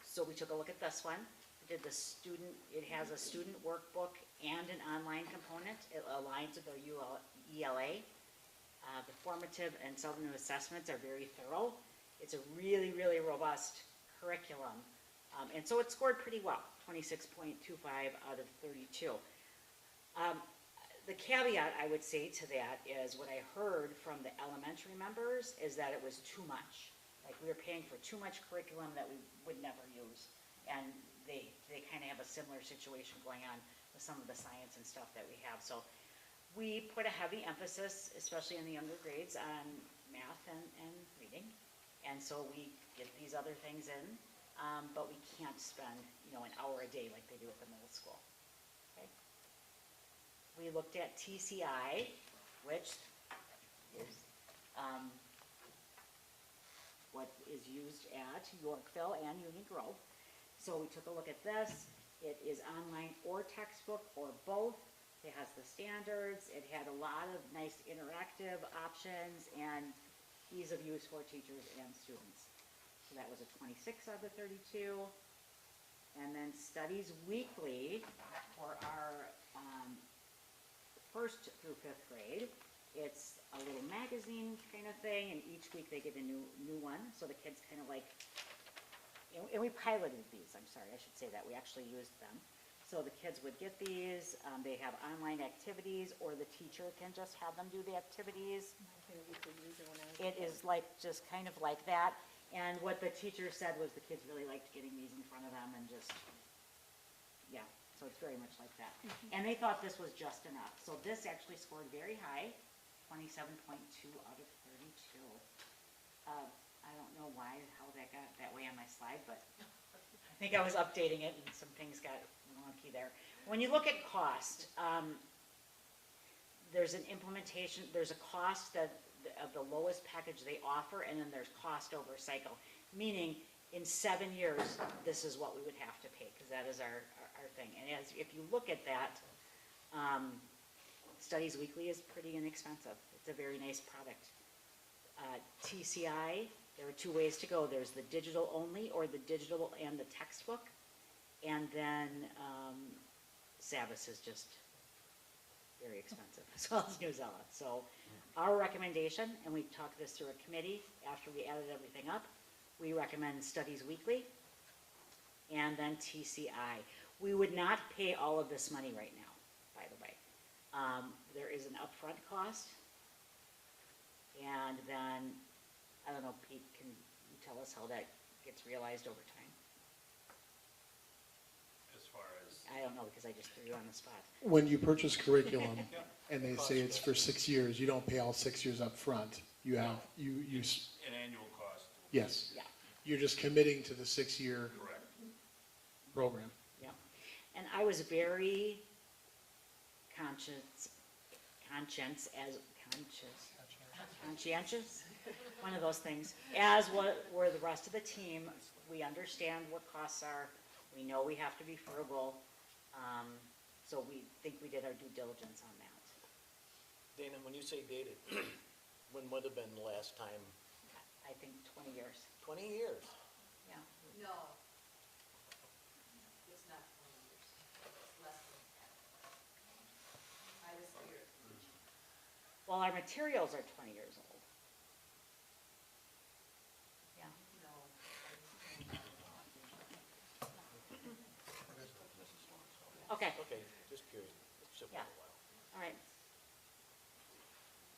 So we took a look at this one. We did it has a student workbook and an online component. It aligns with our ELA. The formative and summative assessments are very thorough. It's a really, really robust curriculum. And so it scored pretty well, 26.25 out of 32. The caveat I would say to that is what I heard from the elementary members is that it was too much. Like we were paying for too much curriculum that we would never use. And they kind of have a similar situation going on with some of the science and stuff that we have. So we put a heavy emphasis, especially in the younger grades, on math and reading. And so we get these other things in, but we can't spend, an hour a day like they do at the middle school. Okay. We looked at TCI, which is what is used at Yorkville and Union Grove. So we took a look at this. It is online or textbook or both. It has the standards. It had a lot of nice interactive options and ease of use for teachers and students. So that was a 26 out of 32. And then Studies Weekly for our first through fifth grade. It's a little magazine kind of thing, and each week they get a new one. So the kids kind of like, and we piloted these, I'm sorry, I should say that. We actually used them. So the kids would get these. They have online activities, or the teacher can just have them do the activities. It is like, just kind of like that. And what the teacher said was the kids really liked getting these in front of them and just, yeah, so it's very much like that. And they thought this was just enough. So this actually scored very high, 27.2 out of 32. I don't know how that got that way on my slide, but I think I was updating it and some things got wonky there. When you look at cost, there's an implementation, there's a cost of the lowest package they offer, and then there's cost over cycle, meaning in 7 years, this is what we would have to pay, because that is our thing. And if you look at that, Studies Weekly is pretty inexpensive. It's a very nice product. TCI, there are two ways to go. There's the digital only, or the digital and the textbook. And then Savvis is just very expensive, as well as Newsella. So our recommendation, and we talked this through a committee after we added everything up, we recommend Studies Weekly and then TCI. We would not pay all of this money right now, by the way. There is an upfront cost, and then, I don't know, Pete, can you tell us how that gets realized over time? As far as? I don't know, because I just threw you on the spot. When you purchase curriculum and they say it's for 6 years, you don't pay all 6 years up front. You have, An annual cost. yes. Yeah. You're just committing to the 6-year Correct. program. Yeah, and I was very conscientious, one of those things, as were the rest of the team. We understand what costs are. We know we have to be frugal. So we think we did our due diligence on that. Dana, when you say dated, when would have been the last time? I think 20 years. 20 years? Yeah. No. It's not 20 years. It's less than that. I was here. Well, our materials are 20 years old. Yeah. No. Okay, Okay, just curious. It's been Yeah. a while. all right.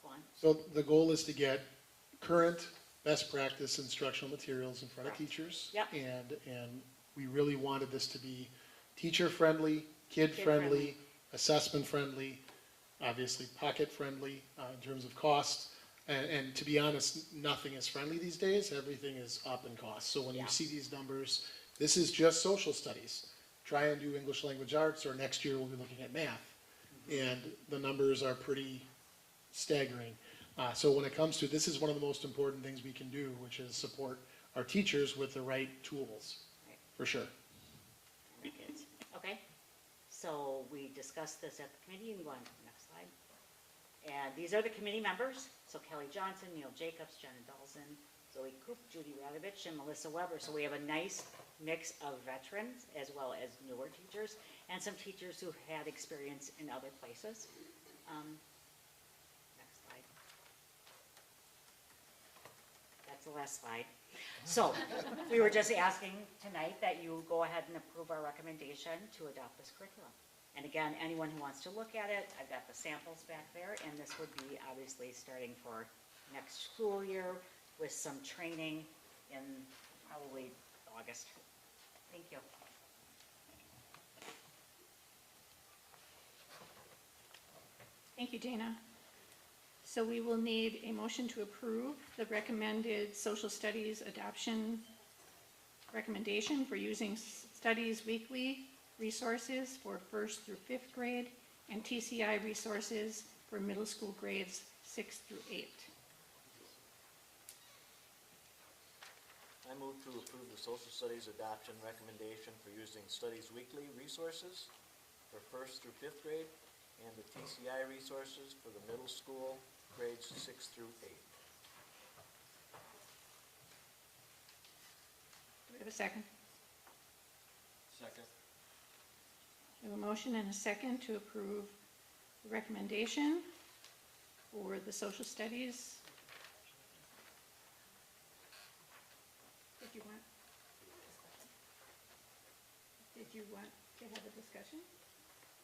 Go on. So the goal is to get current best practice instructional materials in front of Correct. teachers. Yep. And we really wanted this to be teacher-friendly, Kid-friendly. kid-friendly, assessment-friendly, obviously pocket-friendly in terms of cost. And to be honest, nothing is friendly these days. Everything is up in cost. So when Yeah. you see these numbers, this is just social studies. Try and do English language arts, or next year we'll be looking at math. And the numbers are pretty staggering. So when it comes to, this is one of the most important things we can do, which is support our teachers with the right tools, Right. for sure. And the kids. Okay, so we discussed this at the committee. You can go on to the next slide. And these are the committee members. So Kelly Johnson, Neil Jacobs, Jenna Dawson, Zoe Coop, Judy Radovich, and Melissa Weber. So we have a nice mix of veterans as well as newer teachers, and some teachers who've had experience in other places. Next slide. That's the last slide. So, we were just asking tonight that you go ahead and approve our recommendation to adopt this curriculum. And again, anyone who wants to look at it, I've got the samples back there, and this would be obviously starting for next school year with some training in probably August. Thank you. Thank you, Dana. So we will need a motion to approve the recommended social studies adoption recommendation for using studies weekly resources for 1st through 5th grade and TCI resources for middle school grades 6 through 8. I move to approve the social studies adoption recommendation for using studies weekly resources for 1st through 5th grade and the TCI resources for the middle school grades 6 through 8. Do we have a second? Second. We have a motion and a second to approve the recommendation for the social studies. Did you want to have a discussion?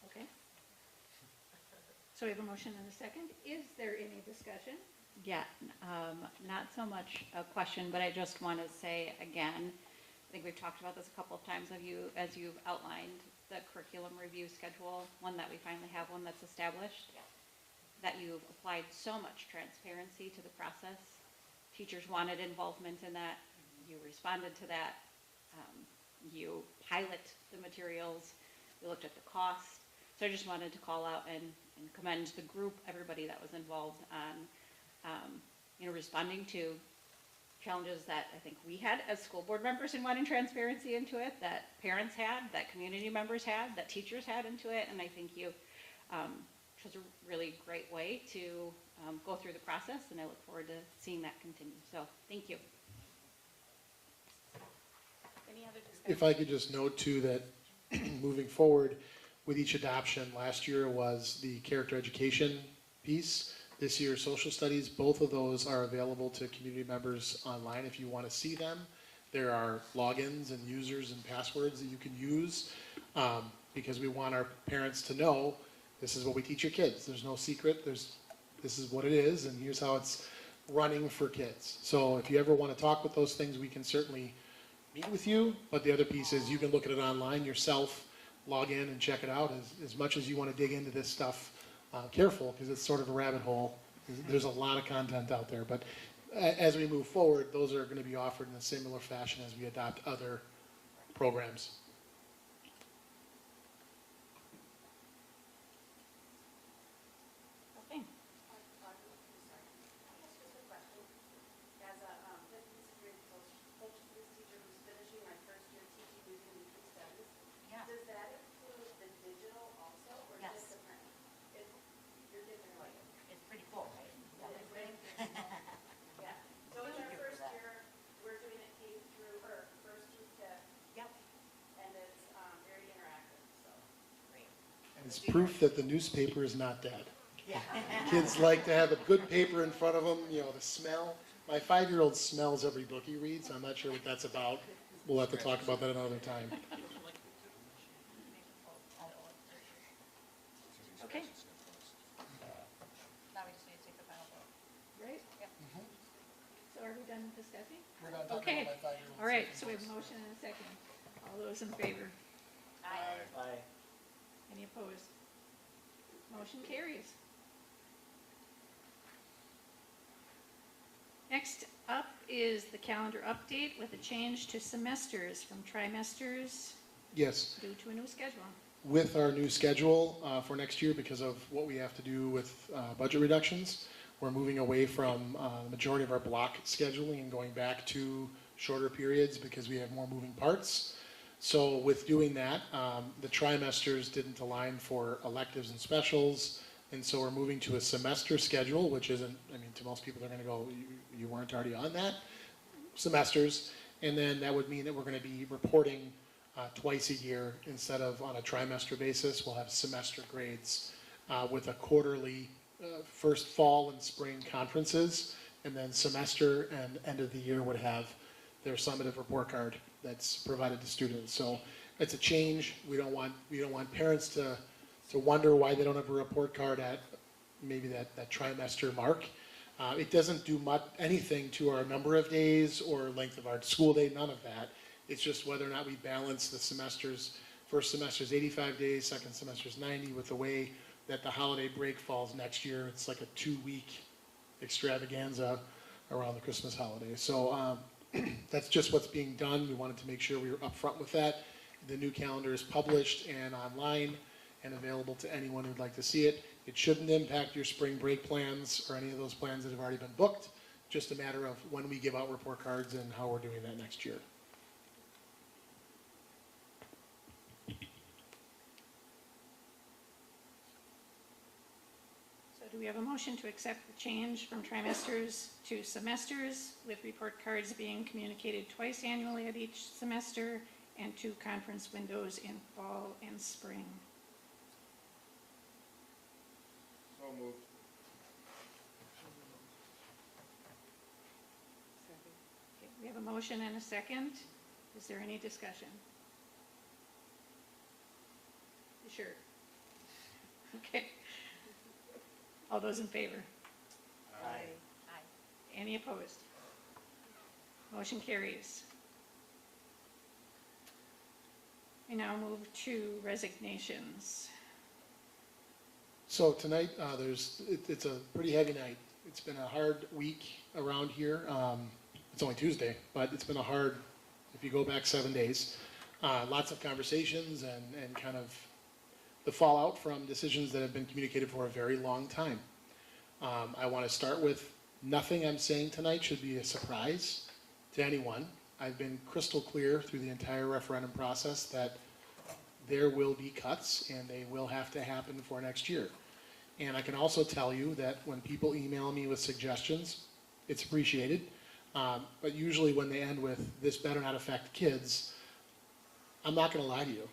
Okay. So we have a motion and a second. Is there any discussion? Yeah, not so much a question, but I just want to say again, I think we've talked about this a couple of times as you've outlined the curriculum review schedule, one that we finally have one that's established, that you've applied so much transparency to the process. Teachers wanted involvement in that. You responded to that. You pilot the materials. You looked at the cost. So I just wanted to call out and commend the group, everybody that was involved on responding to challenges that I think we had as school board members in wanting transparency into it, that parents had, that community members had, that teachers had into it, and I think you chose a really great way to go through the process, and I look forward to seeing that continue. So thank you. Any other discussion? If I could just note too that moving forward with each adoption, last year was the character education piece. This year, social studies, both of those are available to community members online if you want to see them. There are logins and users and passwords that you can use because we want our parents to know this is what we teach your kids. There's no secret. This is what it is, and here's how it's running for kids. So if you ever want to talk with those things, we can certainly meet with you. But the other piece is you can look at it online yourself, log in and check it out as much as you want to dig into this stuff. Careful, because it's sort of a rabbit hole. There's a lot of content out there, but as we move forward, those are going to be offered in a similar fashion as we adopt other programs. Okay. Does that include the digital also, or just the print? You're giving away. It's pretty cool, right? Yeah. So it's our first year, we're doing it K through, or first through fifth. Yep. And it's very interactive, so. Great. And it's proof that the newspaper is not dead. Yeah. Kids like to have a good paper in front of them, the smell. My 5-year-old smells every book he reads. I'm not sure what that's about. We'll have to talk about that another time. Okay. Now we just need to take the final vote. Right? So are we done discussing? We're not talking Okay. about my 5-year-old. All right, so we have a motion and a second. All those in favor? Aye. Any opposed? Motion carries. Next up is the calendar update with a change to semesters from trimesters Yes. due to a new schedule. With our new schedule for next year, because of what we have to do with budget reductions, we're moving away from the majority of our block scheduling and going back to shorter periods because we have more moving parts. So with doing that, the trimesters didn't align for electives and specials, and so we're moving to a semester schedule, which isn't, to most people they're going to go, you weren't already on that, semesters, and then that would mean that we're going to be reporting twice a year instead of on a trimester basis. We'll have semester grades with a quarterly first fall and spring conferences, and then semester and end of the year would have their summative report card that's provided to students. So it's a change. We don't want parents to wonder why they don't have a report card at maybe that trimester mark. It doesn't do anything to our number of days or length of our school day, none of that. It's just whether or not we balance the semesters. First semester's 85 days, second semester's 90, with the way that the holiday break falls next year. It's like a 2-week extravaganza around the Christmas holiday. So that's just what's being done. We wanted to make sure we were upfront with that. The new calendar is published and online and available to anyone who'd like to see it. It shouldn't impact your spring break plans or any of those plans that have already been booked. Just a matter of when we give out report cards and how we're doing that next year. So do we have a motion to accept the change from trimesters to semesters, with report cards being communicated twice annually at each semester, and 2 conference windows in fall and spring? So moved. Okay, we have a motion and a second. Is there any discussion? You sure? Okay. All those in favor? Aye. Any opposed? Motion carries. We now move to resignations. So tonight, it's a pretty heavy night. It's been a hard week around here. It's only Tuesday, but it's been a hard, if you go back 7 days, lots of conversations and kind of the fallout from decisions that have been communicated for a very long time. I want to start with, nothing I'm saying tonight should be a surprise to anyone. I've been crystal clear through the entire referendum process that there will be cuts and they will have to happen for next year. And I can also tell you that when people email me with suggestions, it's appreciated. But usually when they end with, this better not affect kids, I'm not going to lie to you.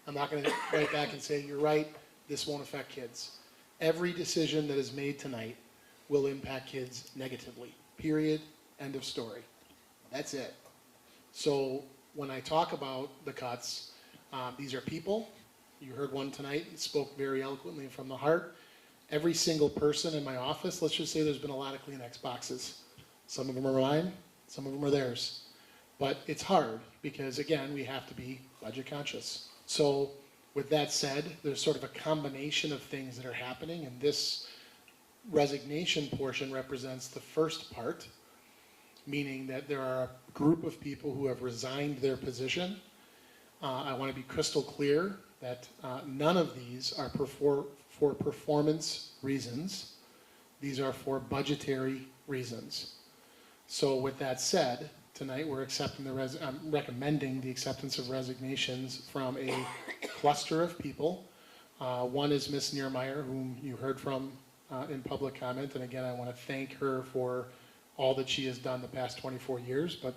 I'm not going to write back and say, you're right, this won't affect kids. Every decision that is made tonight will impact kids negatively. Period. End of story. That's it. So when I talk about the cuts, these are people. You heard one tonight that spoke very eloquently from the heart. Every single person in my office, let's just say there's been a lot of Kleenex boxes. Some of them are mine, some of them are theirs. But it's hard because, again, we have to be budget conscious. So with that said, there's sort of a combination of things that are happening, and this resignation portion represents the first part, meaning that there are a group of people who have resigned their position. I want to be crystal clear that none of these are for performance reasons. These are for budgetary reasons. So with that said, tonight we're recommending the acceptance of resignations from a cluster of people. One is Ms. Niermeyer, whom you heard from in public comment, and again I want to thank her for all that she has done the past 24 years, but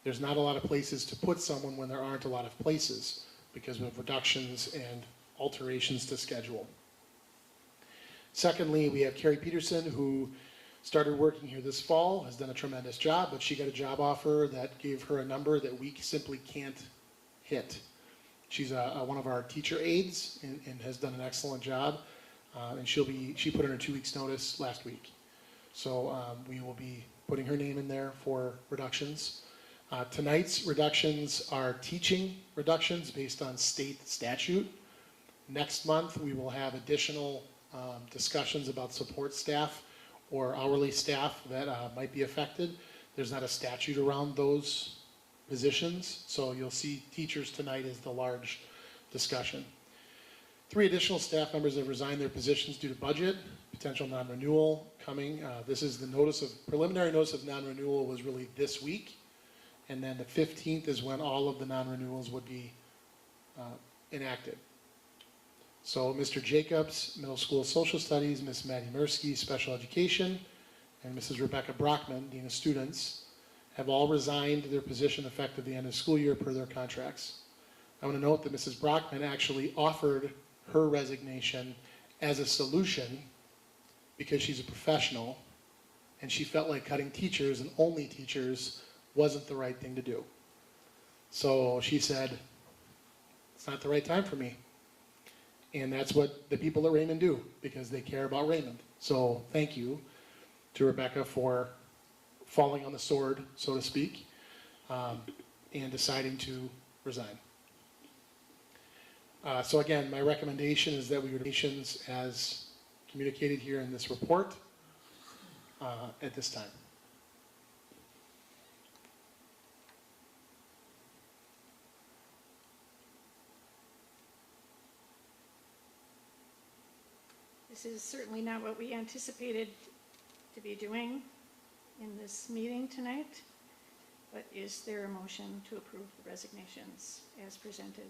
there's not a lot of places to put someone when there aren't a lot of places because of reductions and alterations to schedule. Secondly, we have Carrie Peterson, who started working here this fall, has done a tremendous job, but she got a job offer that gave her a number that we simply can't hit. She's one of our teacher aides and has done an excellent job, and she put in her 2 weeks notice last week. So we will be putting her name in there for reductions. Tonight's reductions are teaching reductions based on state statute. Next month, we will have additional discussions about support staff or hourly staff that might be affected. There's not a statute around those positions, so you'll see teachers tonight as the large discussion. 3 additional staff members have resigned their positions due to budget, potential non-renewal coming. This is the preliminary notice of non-renewal was really this week, and then the 15th is when all of the non-renewals would be enacted. So Mr. Jacobs, Middle School Social Studies, Ms. Maddie Mirsky, Special Education, and Mrs. Rebecca Brockman, Dean of Students, have all resigned their position effective the end of school year per their contracts. I want to note that Mrs. Brockman actually offered her resignation as a solution because she's a professional and she felt like cutting teachers and only teachers wasn't the right thing to do. So she said, it's not the right time for me. And that's what the people at Raymond do because they care about Raymond. So thank you to Rebecca for falling on the sword, so to speak, and deciding to resign. So again, my recommendation is that we would as communicated here in this report. at this time. This is certainly not what we anticipated to be doing in this meeting tonight, but is there a motion to approve the resignations as presented?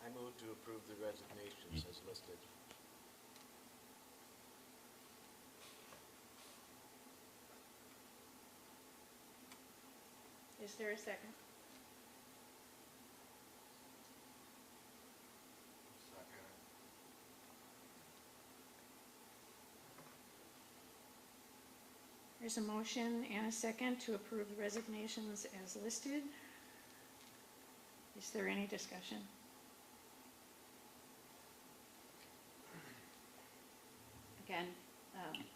I move to approve the resignations as listed. Is there a second? There's a motion and a second to approve the resignations as listed. Is there any discussion? Again,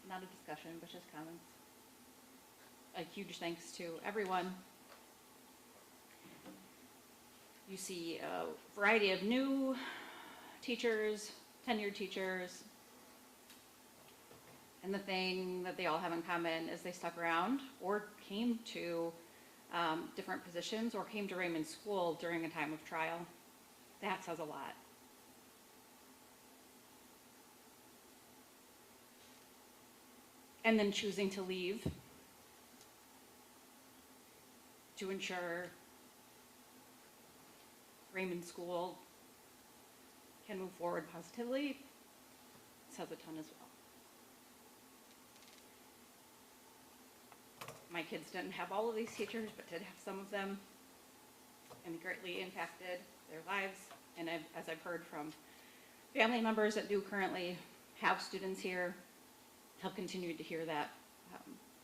not a discussion, but just comments. A huge thanks to everyone. You see a variety of new teachers, tenured teachers, and the thing that they all have in common is they stuck around or came to different positions or came to Raymond School during a time of trial. That says a lot. And then choosing to leave to ensure Raymond School can move forward positively says a ton as well. My kids didn't have all of these teachers, but did have some of them, and greatly impacted their lives. And as I've heard from family members that do currently have students here, I've continued to hear that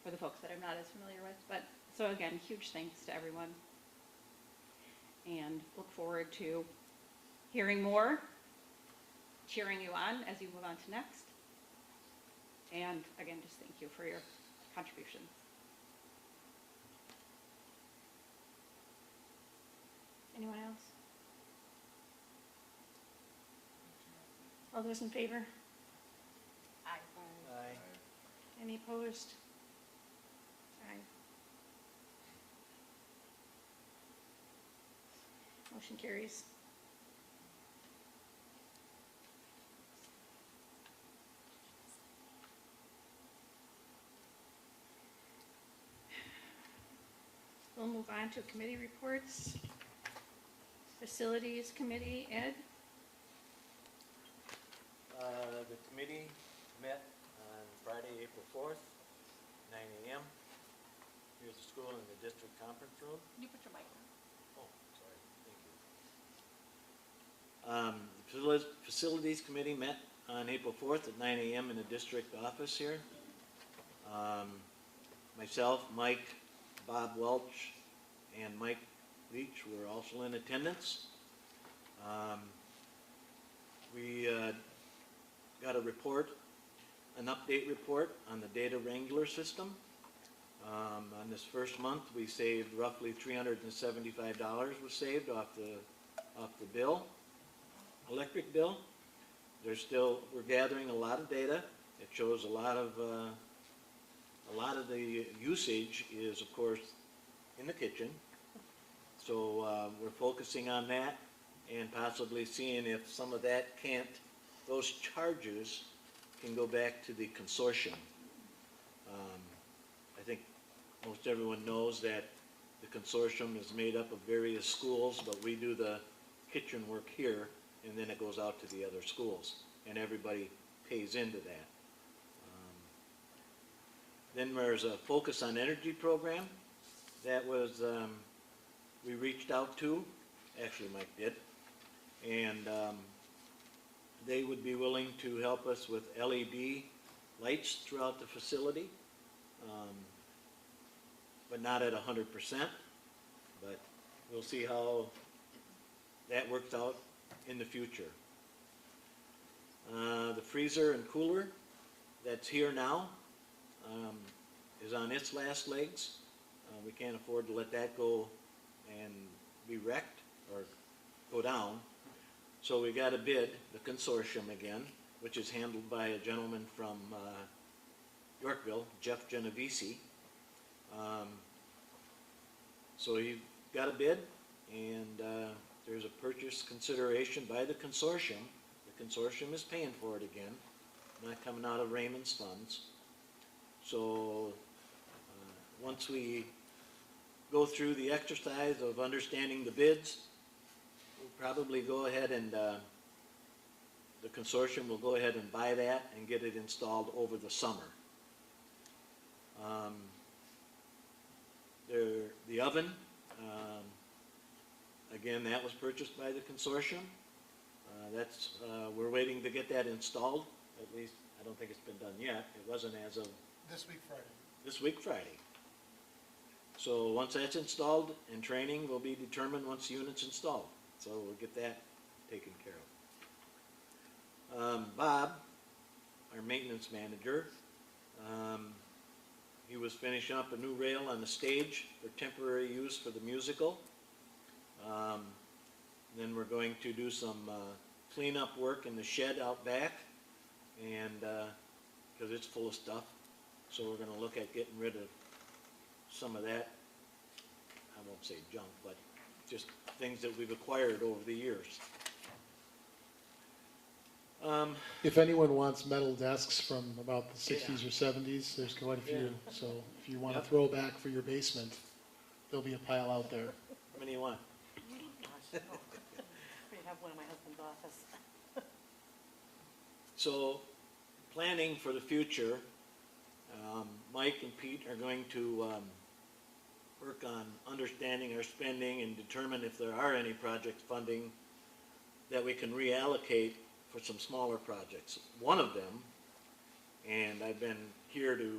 for the folks that I'm not as familiar with. But so again, huge thanks to everyone, and look forward to hearing more, cheering you on as you move on to next. And again, just thank you for your contributions. Anyone else? All those in favor? Aye. Any opposed? Aye. Motion carries. We'll move on to committee reports. Facilities Committee, Ed? The committee met on Friday, April 4th, 9 a.m. Here at the school in the district conference room. Can you put your mic on? Oh, sorry, thank you. The Facilities Committee met on April 4th at 9 a.m. in the district office here. Myself, Mike, Bob Welch, and Mike Leach were also in attendance. We got a report, an update report on the data wrangler system. On this first month, we saved roughly $375 was saved off the bill, electric bill. We're gathering a lot of data. It shows a lot of the usage is, of course, in the kitchen. So we're focusing on that and possibly seeing if some of that those charges can go back to the consortium. I think most everyone knows that the consortium is made up of various schools, but we do the kitchen work here, and then it goes out to the other schools, and everybody pays into that. Then there's a Focus on Energy program that was we reached out to, actually Mike did, and they would be willing to help us with LED lights throughout the facility, but not at 100%, but we'll see how that works out in the future. The freezer and cooler that's here now is on its last legs. We can't afford to let that go and be wrecked or go down. So we got a bid, the consortium again, which is handled by a gentleman from Yorkville, Jeff Genovese. So he got a bid, and there's a purchase consideration by the consortium. The consortium is paying for it again, not coming out of Raymond's funds. So once we go through the exercise of understanding the bids, we'll probably go ahead and, the consortium will go ahead and buy that and get it installed over the summer. The oven, again, that was purchased by the consortium. We're waiting to get that installed. At least, I don't think it's been done yet. It wasn't as of This week Friday. this week, Friday. So once that's installed, and training will be determined once the unit's installed. So we'll get that taken care of. Bob, our maintenance manager, he was finishing up a new rail on the stage for temporary use for the musical. Then we're going to do some cleanup work in the shed out back, and because it's full of stuff. So we're going to look at getting rid of some of that, I won't say junk, but just things that we've acquired over the years. If anyone wants metal desks from about the 60s or 70s, there's quite a few. So if you want a throwback for your basement, there'll be a pile out there. How many you want? We have one in my husband's office. So, planning for the future, Mike and Pete are going to work on understanding our spending and determine if there are any project funding that we can reallocate for some smaller projects. One of them, and I've been here to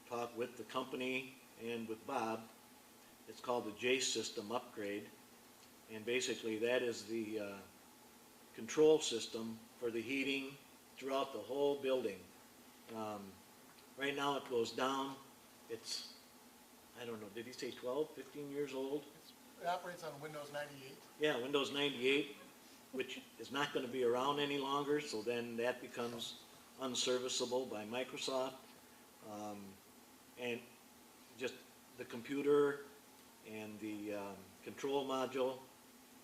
talk with the company and with Bob, it's called the J system upgrade. And basically that is the control system for the heating throughout the whole building. Right now it goes down. It's, I don't know, did he say 12, 15 years old? It operates on Windows 98. Yeah, Windows 98, which is not going to be around any longer, so then that becomes unserviceable by Microsoft. And just the computer and the control module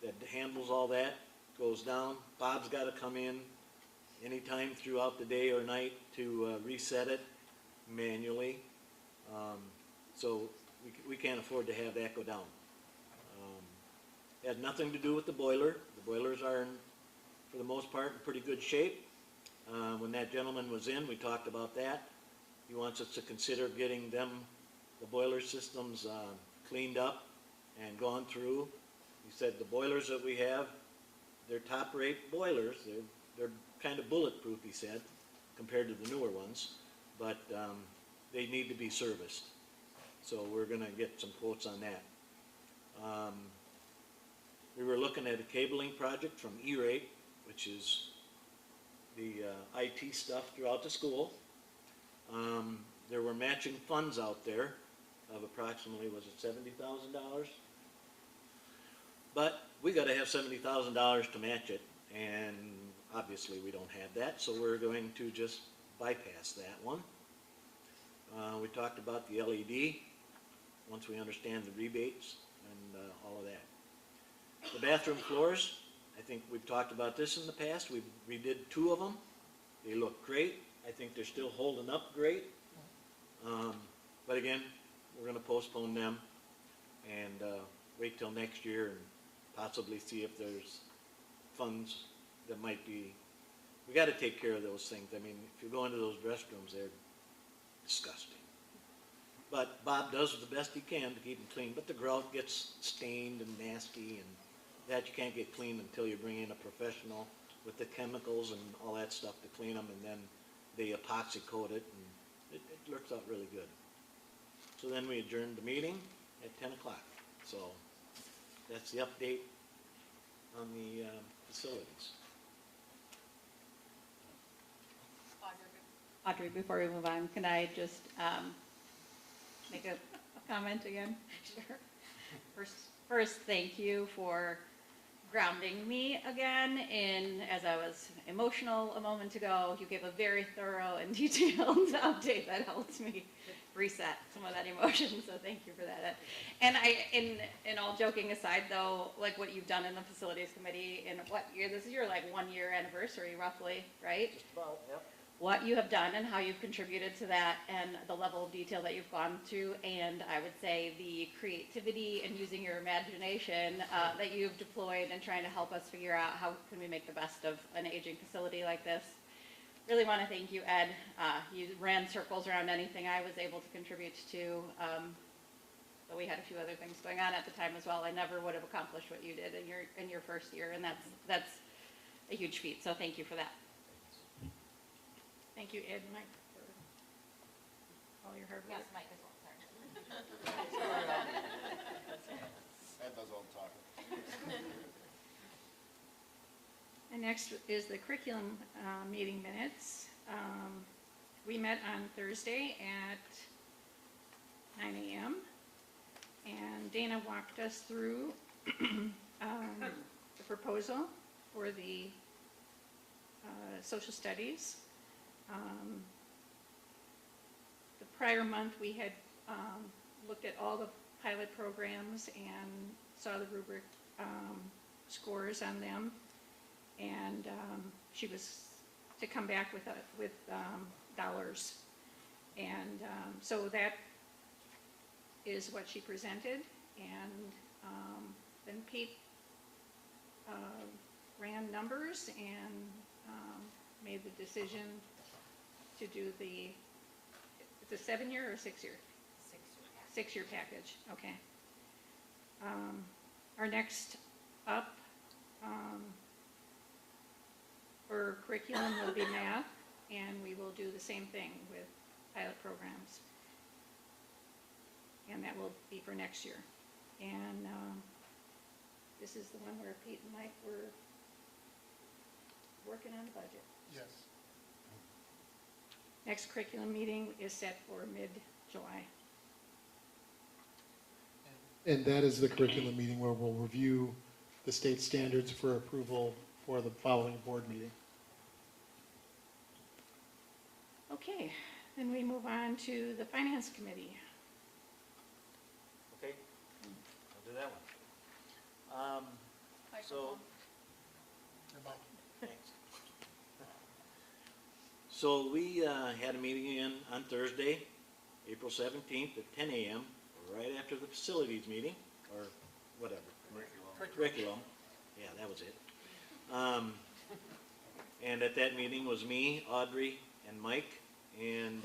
that handles all that goes down. Bob's got to come in anytime throughout the day or night to reset it manually. So we can't afford to have that go down. It had nothing to do with the boiler. The boilers are, for the most part, in pretty good shape. When that gentleman was in, we talked about that. He wants us to consider getting them, the boiler systems, cleaned up and gone through. He said the boilers that we have, they're top-rate boilers. They're kind of bulletproof, he said, compared to the newer ones, but they need to be serviced. So we're going to get some quotes on that. We were looking at a cabling project from E-Rate, which is the IT stuff throughout the school. There were matching funds out there of approximately, was it $70,000? But we got to have $70,000 to match it, and obviously we don't have that, so we're going to just bypass that one. We talked about the LED, once we understand the rebates and all of that. The bathroom floors, I think we've talked about this in the past. We redid 2 of them. They look great. I think they're still holding up great. But again, we're going to postpone them and wait till next year and possibly see if there's funds that might be, we got to take care of those things. I mean, if you go into those restrooms, they're disgusting. But Bob does the best he can to keep them clean, but the grout gets stained and nasty, and that you can't get clean until you bring in a professional with the chemicals and all that stuff to clean them, and then they epoxy coat it, and it looks out really good. So then we adjourned the meeting at 10 o'clock. So that's the update on the facilities. Audrey, before we move on, can I just make a comment again? Sure. First, thank you for grounding me again in, as I was emotional a moment ago, you gave a very thorough and detailed update that helped me reset some of that emotion, so thank you for that. And in all joking aside though, like what you've done in the facilities committee in what year, this is your like 1 year anniversary roughly, right? Just about, yep. What you have done and how you've contributed to that and the level of detail that you've gone to, and I would say the creativity and using your imagination that you've deployed and trying to help us figure out how can we make the best of an aging facility like this. Really want to thank you, Ed. You ran circles around anything I was able to contribute to, but we had a few other things going on at the time as well. I never would have accomplished what you did in your first year, and that's a huge feat, so thank you for that. Thank you, Ed and Mike, for all your hard work. Yes, Mike as well, sorry. That does all the talking. And next is the curriculum meeting minutes. We met on Thursday at 9 a.m. and Dana walked us through the proposal for the social studies. The prior month we had looked at all the pilot programs and saw the rubric scores on them, and she was to come back with dollars, and so that is what she presented, and then Pete ran numbers and made the decision to do it's a 7-year or 6-year? 6-year package, okay. Our next up for curriculum will be math, and we will do the same thing with pilot programs. And that will be for next year. And this is the one where Pete and Mike were working on the budget. Yes. Next curriculum meeting is set for mid-July. And that is the curriculum meeting where we'll review the state standards for approval for the following board meeting. Okay, then we move on to the finance committee. Okay, I'll do that one. So, thanks. So we had a meeting again on Thursday, April 17th at 10 a.m., right after the facilities meeting, or whatever. Curriculum. Yeah, that was it. And at that meeting was me, Audrey, and Mike, and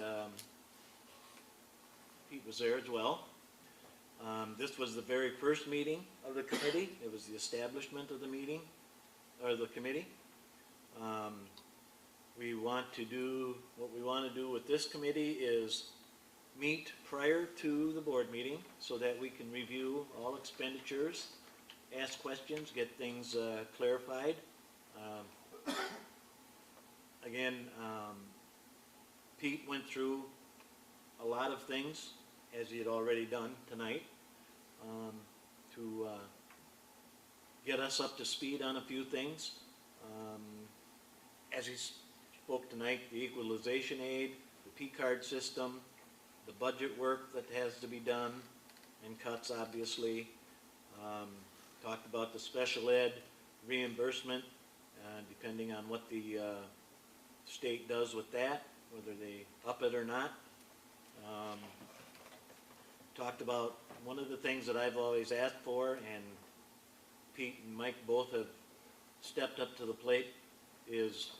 Pete was there as well. This was the very first meeting of the committee. It was the establishment of the meeting, or the committee. We want to do, what we want to do with this committee is meet prior to the board meeting so that we can review all expenditures, ask questions, get things clarified. Again, Pete went through a lot of things, as he had already done tonight, to get us up to speed on a few things. As he spoke tonight, the equalization aid, the P-card system, the budget work that has to be done, and cuts obviously. Talked about the special ed reimbursement, depending on what the state does with that, whether they up it or not. Talked about one of the things that I've always asked for, and Pete and Mike both have stepped up to the plate, is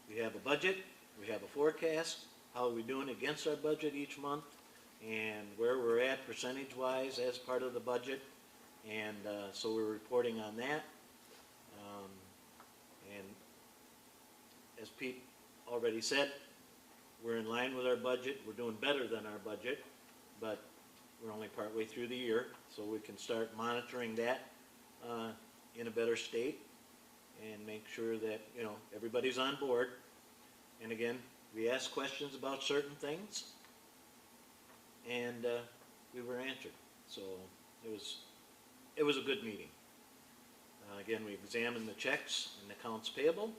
we have a budget, we have a forecast, how are we doing against our budget each month, and where we're at percentage-wise as part of the budget, and so we're reporting on that. And as Pete already said, we're in line with our budget, we're doing better than our budget, but we're only partway through the year, so we can start monitoring that in a better state and make sure that, you know, everybody's on board. And again, we asked questions about certain things, and we were answered. So it was a good meeting. Again, we examined the checks and accounts payable.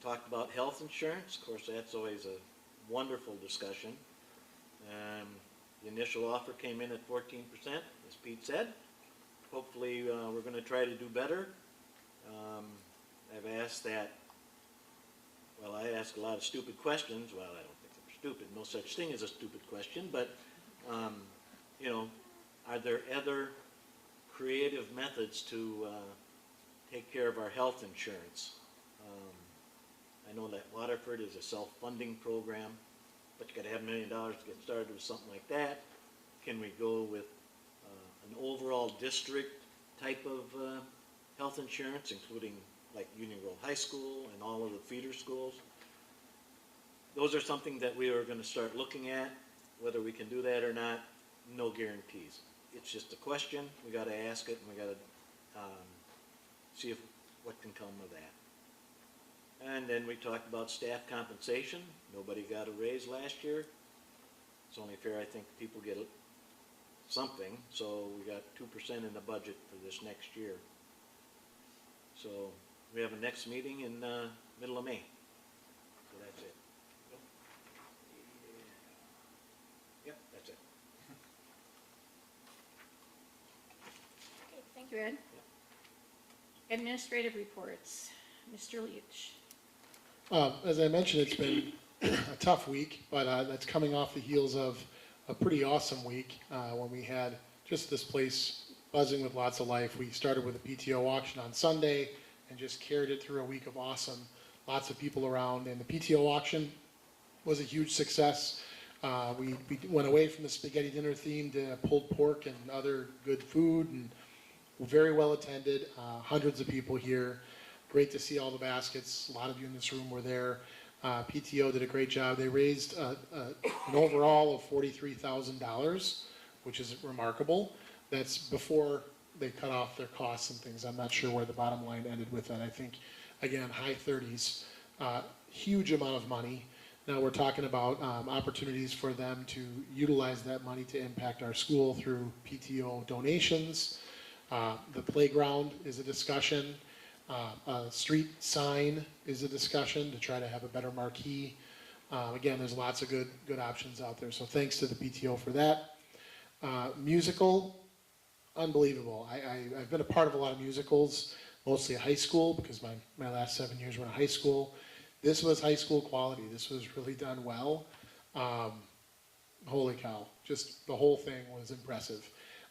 Talked about health insurance. Of course, that's always a wonderful discussion. The initial offer came in at 14%, as Pete said. Hopefully, we're going to try to do better. I've asked that, well, I ask a lot of stupid questions. Well, I don't think they're stupid. No such thing as a stupid question. But, you know, are there other creative methods to take care of our health insurance? I know that Waterford is a self-funding program, but you got to have $1 million to get started with something like that. Can we go with an overall district type of health insurance, including like Union Grove High School and all of the feeder schools? Those are something that we are going to start looking at. Whether we can do that or not, no guarantees. It's just a question. We got to ask it, and we got to see what can come of that. And then we talked about staff compensation. Nobody got a raise last year. It's only fair, I think, people get something. So we got 2% in the budget for this next year. So we have a next meeting in middle of May. So that's it. Yep, that's it. Okay, thank you, Ed. Administrative reports. Mr. Leach. As I mentioned, it's been a tough week, but that's coming off the heels of a pretty awesome week when we had just this place buzzing with lots of life. We started with a PTO auction on Sunday and just carried it through a week of awesome. Lots of people around, and the PTO auction was a huge success. We went away from the spaghetti dinner theme to pulled pork and other good food, and very well attended. Hundreds of people here. Great to see all the baskets. A lot of you in this room were there. PTO did a great job. They raised an overall of $43,000, which is remarkable. That's before they cut off their costs and things. I'm not sure where the bottom line ended with that. I think, again, high 30s. Huge amount of money. Now we're talking about opportunities for them to utilize that money to impact our school through PTO donations. The playground is a discussion. A street sign is a discussion to try to have a better marquee. Again, there's lots of good options out there. So thanks to the PTO for that. Musical, unbelievable. I've been a part of a lot of musicals, mostly at high school because my last 7 years were in high school. This was high school quality. This was really done well. Holy cow. Just the whole thing was impressive.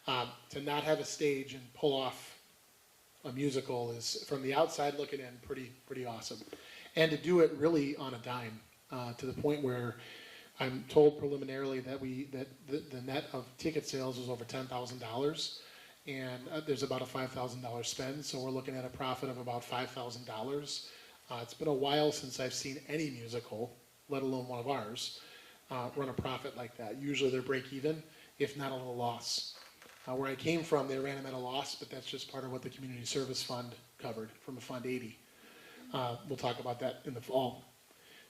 To not have a stage and pull off a musical is, from the outside looking in, pretty awesome. And to do it really on a dime, to the point where I'm told preliminarily that the net of ticket sales was over $10,000, and there's about a $5,000 spend, so we're looking at a profit of about $5,000. It's been a while since I've seen any musical, let alone one of ours, run a profit like that. Usually they're break even, if not a little loss. Where I came from, they ran them at a loss, but that's just part of what the Community Service Fund covered from a Fund 80. We'll talk about that in the fall.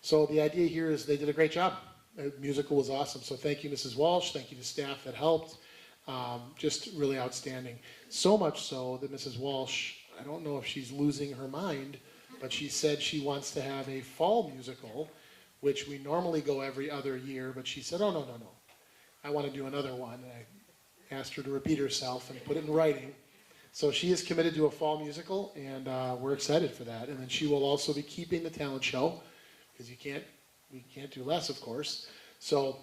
So the idea here is they did a great job. The musical was awesome. So thank you, Mrs. Walsh. Thank you to staff that helped. Just really outstanding. So much so that Mrs. Walsh, I don't know if she's losing her mind, but she said she wants to have a fall musical, which we normally go every other year, but she said, oh, no. I want to do another one. And I asked her to repeat herself and put it in writing. So she is committed to a fall musical, and we're excited for that. And then she will also be keeping the talent show, because we can't do less, of course. So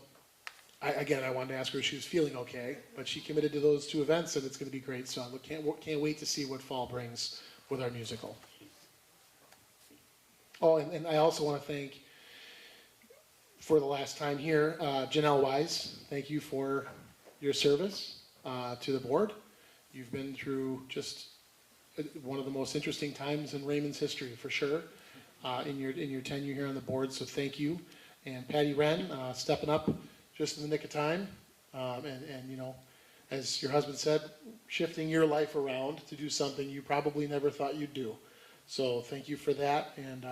I wanted to ask her if she was feeling okay, but she committed to those two events, and it's going to be great. So I can't wait to see what fall brings with our musical. Oh, and I also want to thank, for the last time here, Janelle Wise. Thank you for your service to the board. You've been through just one of the most interesting times in Raymond's history, for sure, in your tenure here on the board. So thank you. And Patty Wren, stepping up just in the nick of time, and you know, as your husband said, shifting your life around to do something you probably never thought you'd do. So thank you for that. And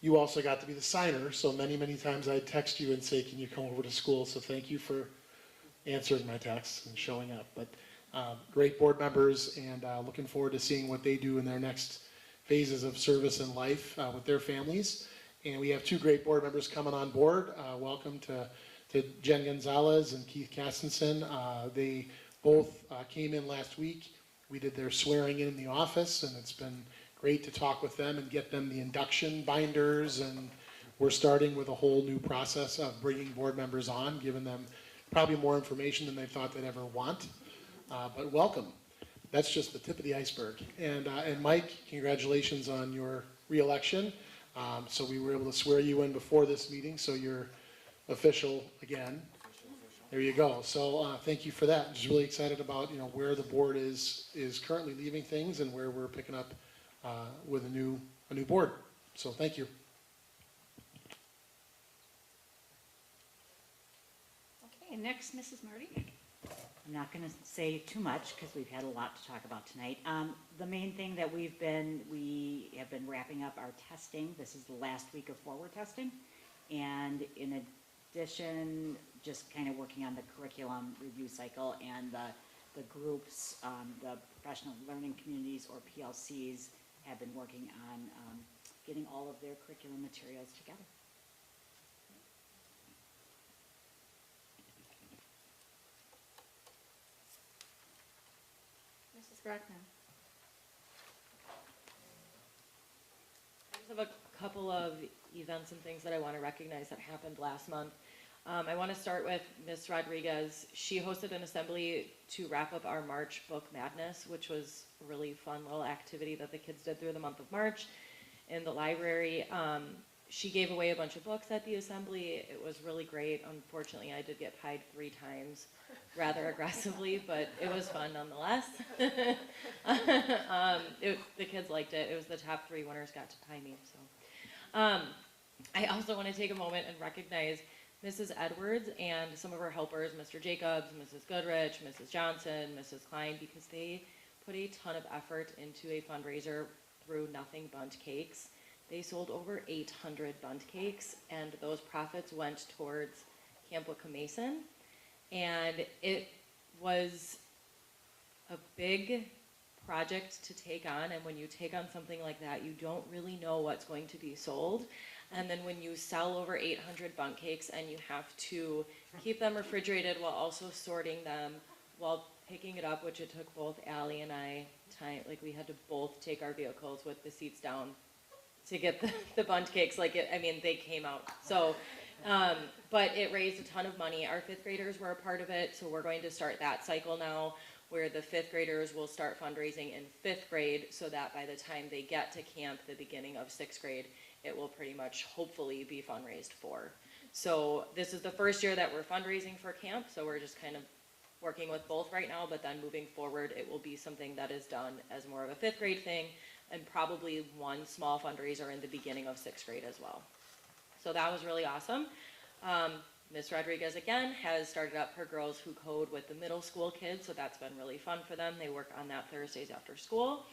you also got to be the signer. So many times I'd text you and say, can you come over to school? So thank you for answering my texts and showing up. But great board members, and looking forward to seeing what they do in their next phases of service in life with their families. And we have two great board members coming on board. Welcome to Jen Gonzalez and Keith Castenson. They both came in last week. We did their swearing in the office, and it's been great to talk with them and get them the induction binders. And we're starting with a whole new process of bringing board members on, giving them probably more information than they thought they'd ever want. But welcome. That's just the tip of the iceberg. And Mike, congratulations on your reelection. So we were able to swear you in before this meeting, so you're official again. There you go. So thank you for that. Just really excited about where the board is currently leaving things and where we're picking up with a new board. So thank you. Okay, next, Mrs. Marty. I'm not going to say too much because we've had a lot to talk about tonight. The main thing that we have been wrapping up our testing. This is the last week of forward testing. And in addition, just kind of working on the curriculum review cycle and the groups, the professional learning communities or PLCs have been working on getting all of their curriculum materials together. Mrs. Brockman. I just have a couple of events and things that I want to recognize that happened last month. I want to start with Ms. Rodriguez. She hosted an assembly to wrap up our March Book Madness, which was a really fun little activity that the kids did through the month of March in the library. She gave away a bunch of books at the assembly. It was really great. Unfortunately, I did get pied 3 times rather aggressively, but it was fun nonetheless. The kids liked it. It was the top 3 winners got to pie me. So, I also want to take a moment and recognize Mrs. Edwards and some of her helpers, Mr. Jacobs, Mrs. Goodrich, Mrs. Johnson, Mrs. Klein, because they put a ton of effort into a fundraiser through Nothing Bundt Cakes. They sold over 800 bundt cakes, and those profits went towards Camp Wickham-Mason. And it was a big project to take on, and when you take on something like that, you don't really know what's going to be sold. And then when you sell over 800 bundt cakes and you have to keep them refrigerated while also sorting them, while picking it up, which it took both Allie and I time, like we had to both take our vehicles with the seats down to get the bundt cakes. Like they came out. So, but it raised a ton of money. Our 5th graders were a part of it, so we're going to start that cycle now, where the 5th graders will start fundraising in 5th grade, so that by the time they get to camp, the beginning of 6th grade, it will pretty much hopefully be fundraised for. So this is the first year that we're fundraising for camp, so we're just kind of working with both right now, but then moving forward, it will be something that is done as more of a 5th grade thing, and probably one small fundraiser in the beginning of 6th grade as well. So that was really awesome. Ms. Rodriguez, again, has started up her Girls Who Code with the middle school kids, so that's been really fun for them. They work on that Thursdays after school.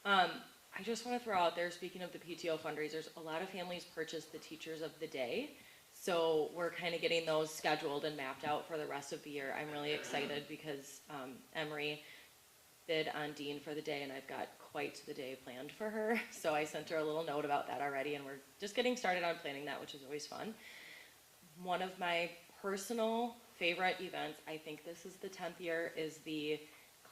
I just want to throw out there, speaking of the PTO fundraisers, a lot of families purchase the Teachers of the Day, so we're kind of getting those scheduled and mapped out for the rest of the year. I'm really excited because Emery bid on Dean for the day, and I've got quite the day planned for her. So I sent her a little note about that already, and we're just getting started on planning that, which is always fun. One of my personal favorite events, I think this is the 10th year, is the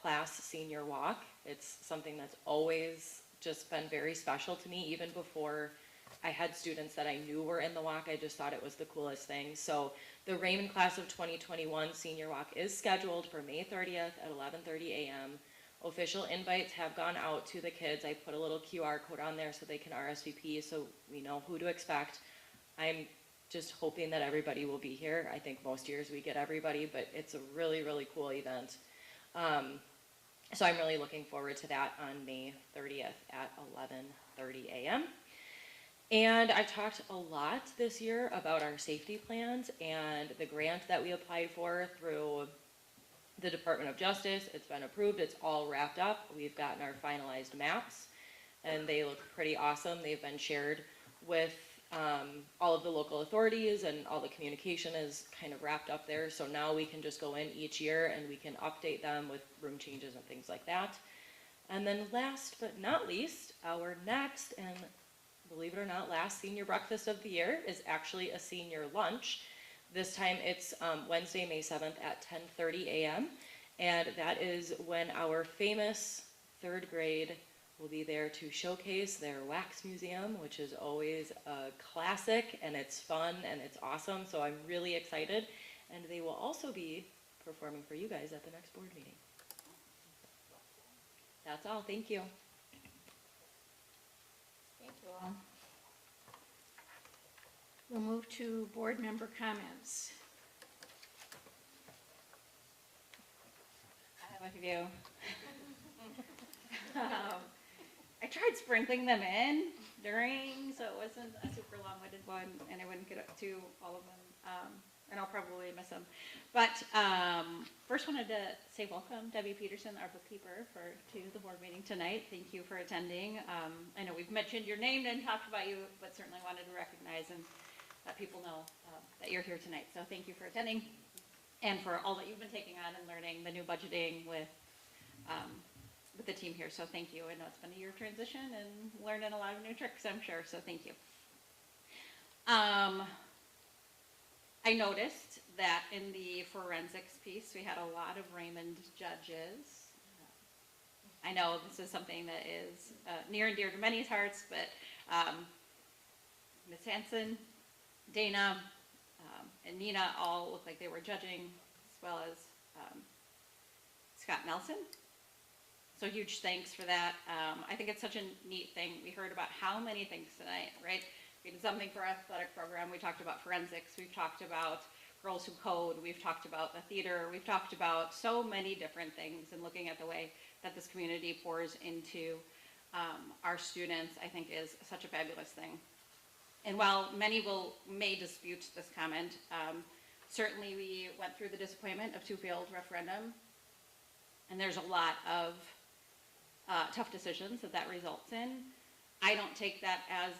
class senior walk. It's something that's always just been very special to me, even before I had students that I knew were in the walk. I just thought it was the coolest thing. So the Raymond class of 2021 senior walk is scheduled for May 30th at 11:30 a.m. Official invites have gone out to the kids. I put a little QR code on there so they can RSVP, so we know who to expect. I'm just hoping that everybody will be here. I think most years we get everybody, but it's a really, really cool event. So I'm really looking forward to that on May 30th at 11:30 a.m. And I talked a lot this year about our safety plans and the grant that we applied for through the Department of Justice. It's been approved. It's all wrapped up. We've gotten our finalized maps, and they look pretty awesome. They've been shared with all of the local authorities and all the communication is kind of wrapped up there. So now we can just go in each year and we can update them with room changes and things like that. And then last but not least, our next and believe it or not, last senior breakfast of the year is actually a senior lunch. This time it's Wednesday, May 7th at 10:30 a.m. And that is when our famous third grade will be there to showcase their wax museum, which is always a classic, and it's fun and it's awesome. So I'm really excited. And they will also be performing for you guys at the next board meeting. That's all. Thank you. Thank you all. We'll move to board member comments. I have a few. I tried sprinkling them in during, so it wasn't a super long-winded one, and I wouldn't get up to all of them, and I'll probably miss them. But first wanted to say welcome, Debbie Peterson, our bookkeeper, to the board meeting tonight. Thank you for attending. I know we've mentioned your name and talked about you, but certainly wanted to recognize and let people know that you're here tonight. So thank you for attending and for all that you've been taking on and learning the new budgeting with the team here. So thank you. I know it's been a year of transition and learning a lot of new tricks, I'm sure. So thank you. I noticed that in the forensics piece, we had a lot of Raymond judges. I know this is something that is near and dear to many hearts, but Ms. Hanson, Dana, and Nina all looked like they were judging, as well as Scott Nelson. So huge thanks for that. I think it's such a neat thing. We heard about how many things tonight, right? We did something for our athletic program. We talked about forensics. We've talked about Girls Who Code. We've talked about the theater. We've talked about so many different things, and looking at the way that this community pours into our students, I think is such a fabulous thing. And while many may dispute this comment, certainly we went through the disappointment of two failed referendum, and there's a lot of tough decisions that results in. I don't take that as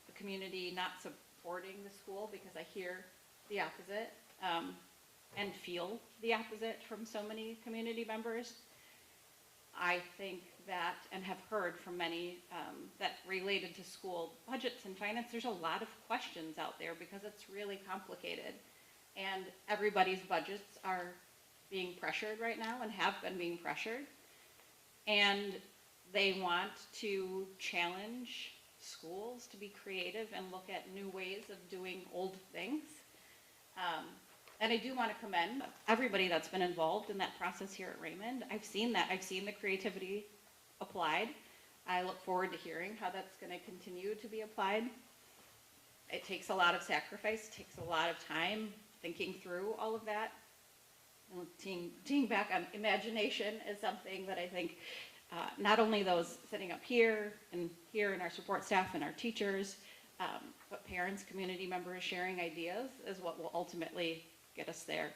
the community not supporting the school, because I hear the opposite and feel the opposite from so many community members. I think that, and have heard from many, that related to school budgets and finance, there's a lot of questions out there because it's really complicated. And everybody's budgets are being pressured right now and have been being pressured. And they want to challenge schools to be creative and look at new ways of doing old things. And I do want to commend everybody that's been involved in that process here at Raymond. I've seen that. I've seen the creativity applied. I look forward to hearing how that's going to continue to be applied. It takes a lot of sacrifice, it takes a lot of time thinking through all of that. And teeing back on imagination is something that I think not only those sitting up here and our support staff and our teachers, but parents, community members sharing ideas is what will ultimately get us there,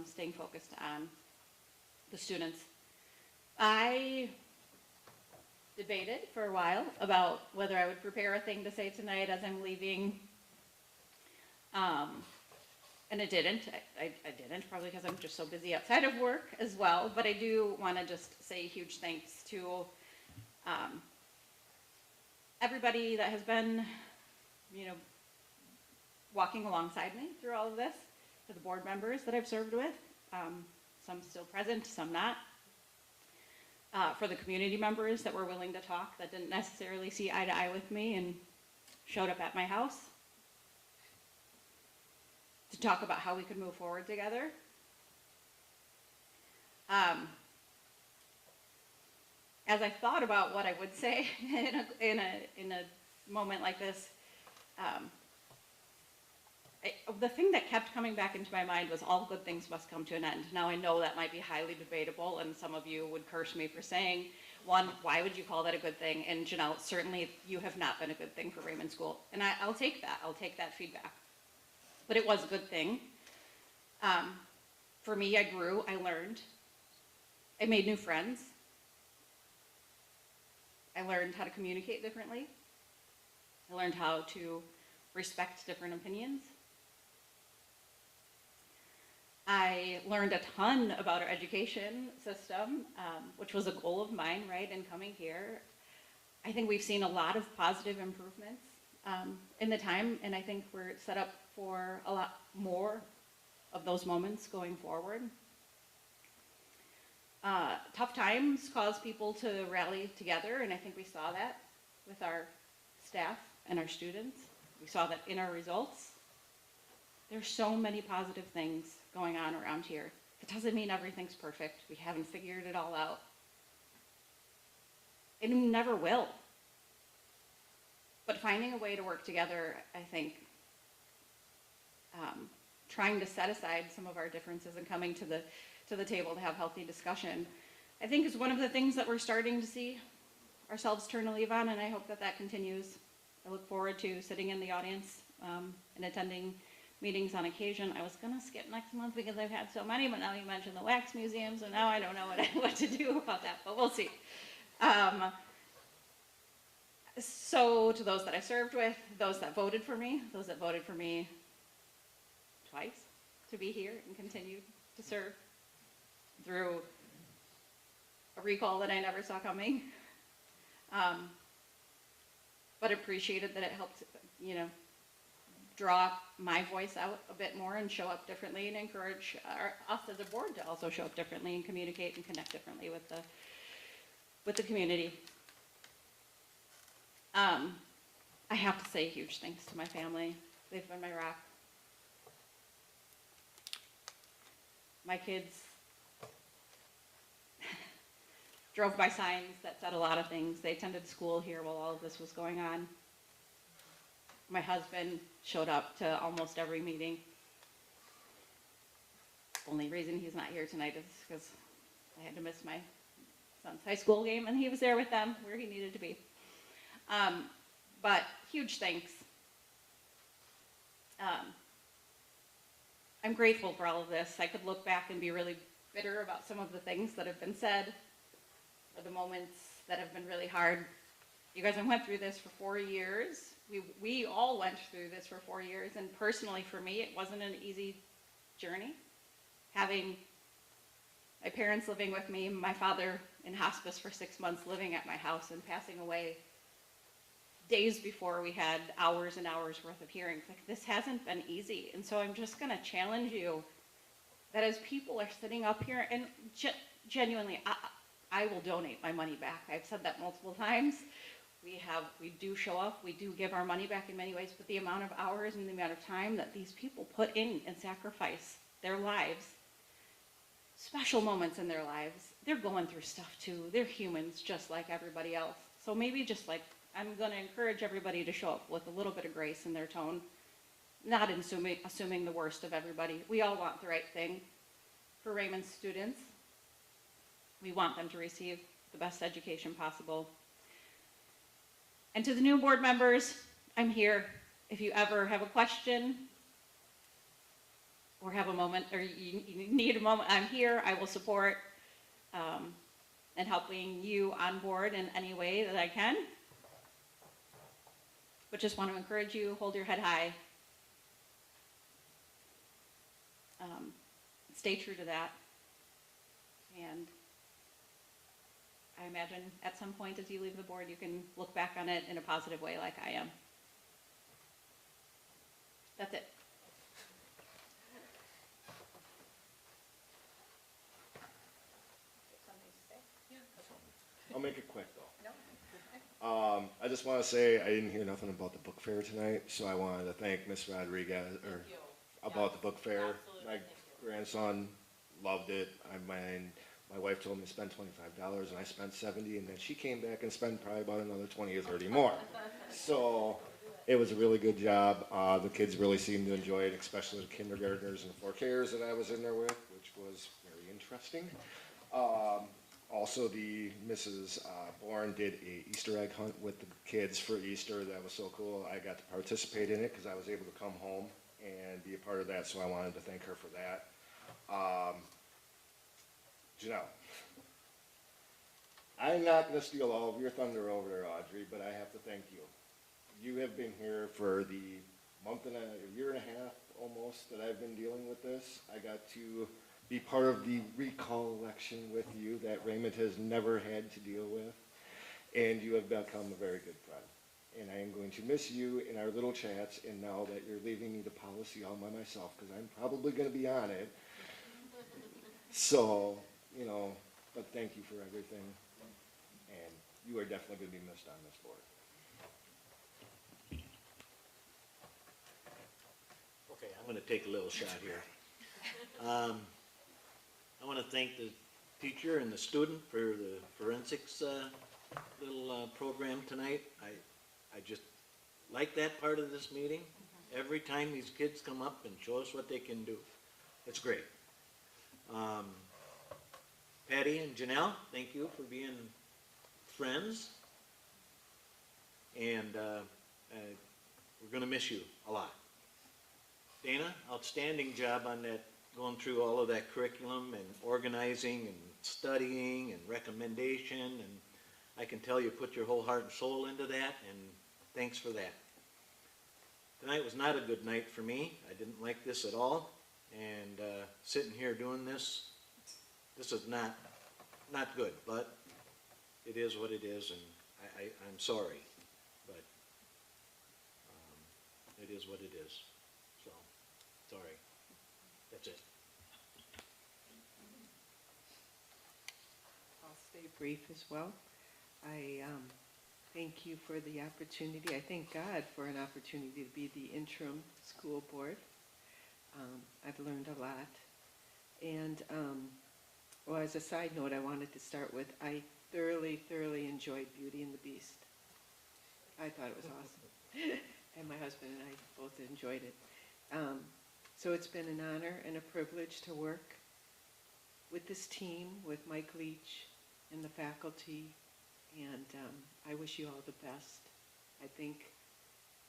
staying focused on the students. I debated for a while about whether I would prepare a thing to say tonight as I'm leaving, and I didn't. I didn't, probably because I'm just so busy outside of work as well, but I do want to just say huge thanks to everybody that has been, walking alongside me through all of this, to the board members that I've served with, some still present, some not, for the community members that were willing to talk, that didn't necessarily see eye to eye with me and showed up at my house to talk about how we could move forward together. As I thought about what I would say in a moment like this, the thing that kept coming back into my mind was all good things must come to an end. Now I know that might be highly debatable, and some of you would curse me for saying, one, why would you call that a good thing? And Janelle, certainly you have not been a good thing for Raymond School. And I'll take that. I'll take that feedback. But it was a good thing. For me, I grew, I learned. I made new friends. I learned how to communicate differently. I learned how to respect different opinions. I learned a ton about our education system, which was a goal of mine, right, in coming here. I think we've seen a lot of positive improvements in the time, and I think we're set up for a lot more of those moments going forward. Tough times cause people to rally together, and I think we saw that with our staff and our students. We saw that in our results. There's so many positive things going on around here. It doesn't mean everything's perfect. We haven't figured it all out. And we never will. But finding a way to work together, I think, trying to set aside some of our differences and coming to the table to have healthy discussion, I think is one of the things that we're starting to see ourselves turn a leaf on, and I hope that that continues. I look forward to sitting in the audience and attending meetings on occasion. I was gonna skip next month because I've had so many, but now you mentioned the wax museum, so now I don't know what to do about that, but we'll see. So to those that I served with, those that voted for me twice to be here and continue to serve through a recall that I never saw coming. But appreciated that it helped, you know, draw my voice out a bit more and show up differently and encourage us as a board to also show up differently and communicate and connect differently with the community. I have to say huge thanks to my family. They've been my rock. My kids drove by signs that said a lot of things. They attended school here while all of this was going on. My husband showed up to almost every meeting. Only reason he's not here tonight is because I had to miss my son's high school game, and he was there with them where he needed to be. But huge thanks. I'm grateful for all of this. I could look back and be really bitter about some of the things that have been said, or the moments that have been really hard. You guys, I went through this for 4 years. We all went through this for 4 years, and personally for me, it wasn't an easy journey. Having my parents living with me, my father in hospice for 6 months living at my house and passing away days before we had hours and hours worth of hearings. Like, this hasn't been easy. And so I'm just gonna challenge you that as people are sitting up here, and genuinely, I will donate my money back. I've said that multiple times. We do show up, we do give our money back in many ways, but the amount of hours and the amount of time that these people put in and sacrifice their lives, special moments in their lives, they're going through stuff too. They're humans just like everybody else. So maybe just like, I'm gonna encourage everybody to show up with a little bit of grace in their tone, not assuming the worst of everybody. We all want the right thing for Raymond students. We want them to receive the best education possible. And to the new board members, I'm here. If you ever have a question or have a moment, or you need a moment, I'm here. I will support and helping you on board in any way that I can. But just want to encourage you, hold your head high. Stay true to that. And I imagine at some point as you leave the board, you can look back on it in a positive way like I am. That's it. I'll make it quick, though. I just want to say I didn't hear nothing about the book fair tonight, so I wanted to thank Miss Rodriguez about the book fair. My grandson loved it. My wife told me to spend $25, and I spent $70, and then she came back and spent probably about another 20 or 30 more. So it was a really good job. The kids really seemed to enjoy it, especially the kindergartners and 4Kers that I was in there with, which was very interesting. Also, the Mrs. Bourne did a Easter egg hunt with the kids for Easter. That was so cool. I got to participate in it because I was able to come home and be a part of that, so I wanted to thank her for that. Janelle, I'm not going to steal all of your thunder over there, Audrey, but I have to thank you. You have been here for the month and a year and a half almost that I've been dealing with this. I got to be part of the recall election with you that Raymond has never had to deal with. And you have become a very good friend. And I am going to miss you in our little chats, and now that you're leaving me the policy all by myself, because I'm probably going to be on it. So, you know, but thank you for everything. And you are definitely going to be missed on this board. Okay, I'm going to take a little shot here. I want to thank the teacher and the student for the forensics little program tonight. I just like that part of this meeting. Every time these kids come up and show us what they can do. It's great. Patty and Janelle, thank you for being friends. And we're going to miss you a lot. Dana, outstanding job on that, going through all of that curriculum and organizing and studying and recommendation. And I can tell you put your whole heart and soul into that, and thanks for that. Tonight was not a good night for me. I didn't like this at all. And sitting here doing this is not good, but it is what it is, and I'm sorry, but it is what it is. So, sorry. That's it. I'll stay brief as well. I thank you for the opportunity. I thank God for an opportunity to be the interim school board. I've learned a lot. And, well, as a side note, I wanted to start with, I thoroughly enjoyed Beauty and the Beast. I thought it was awesome. And my husband and I both enjoyed it. So it's been an honor and a privilege to work with this team, with Mike Leach and the faculty, and I wish you all the best. I think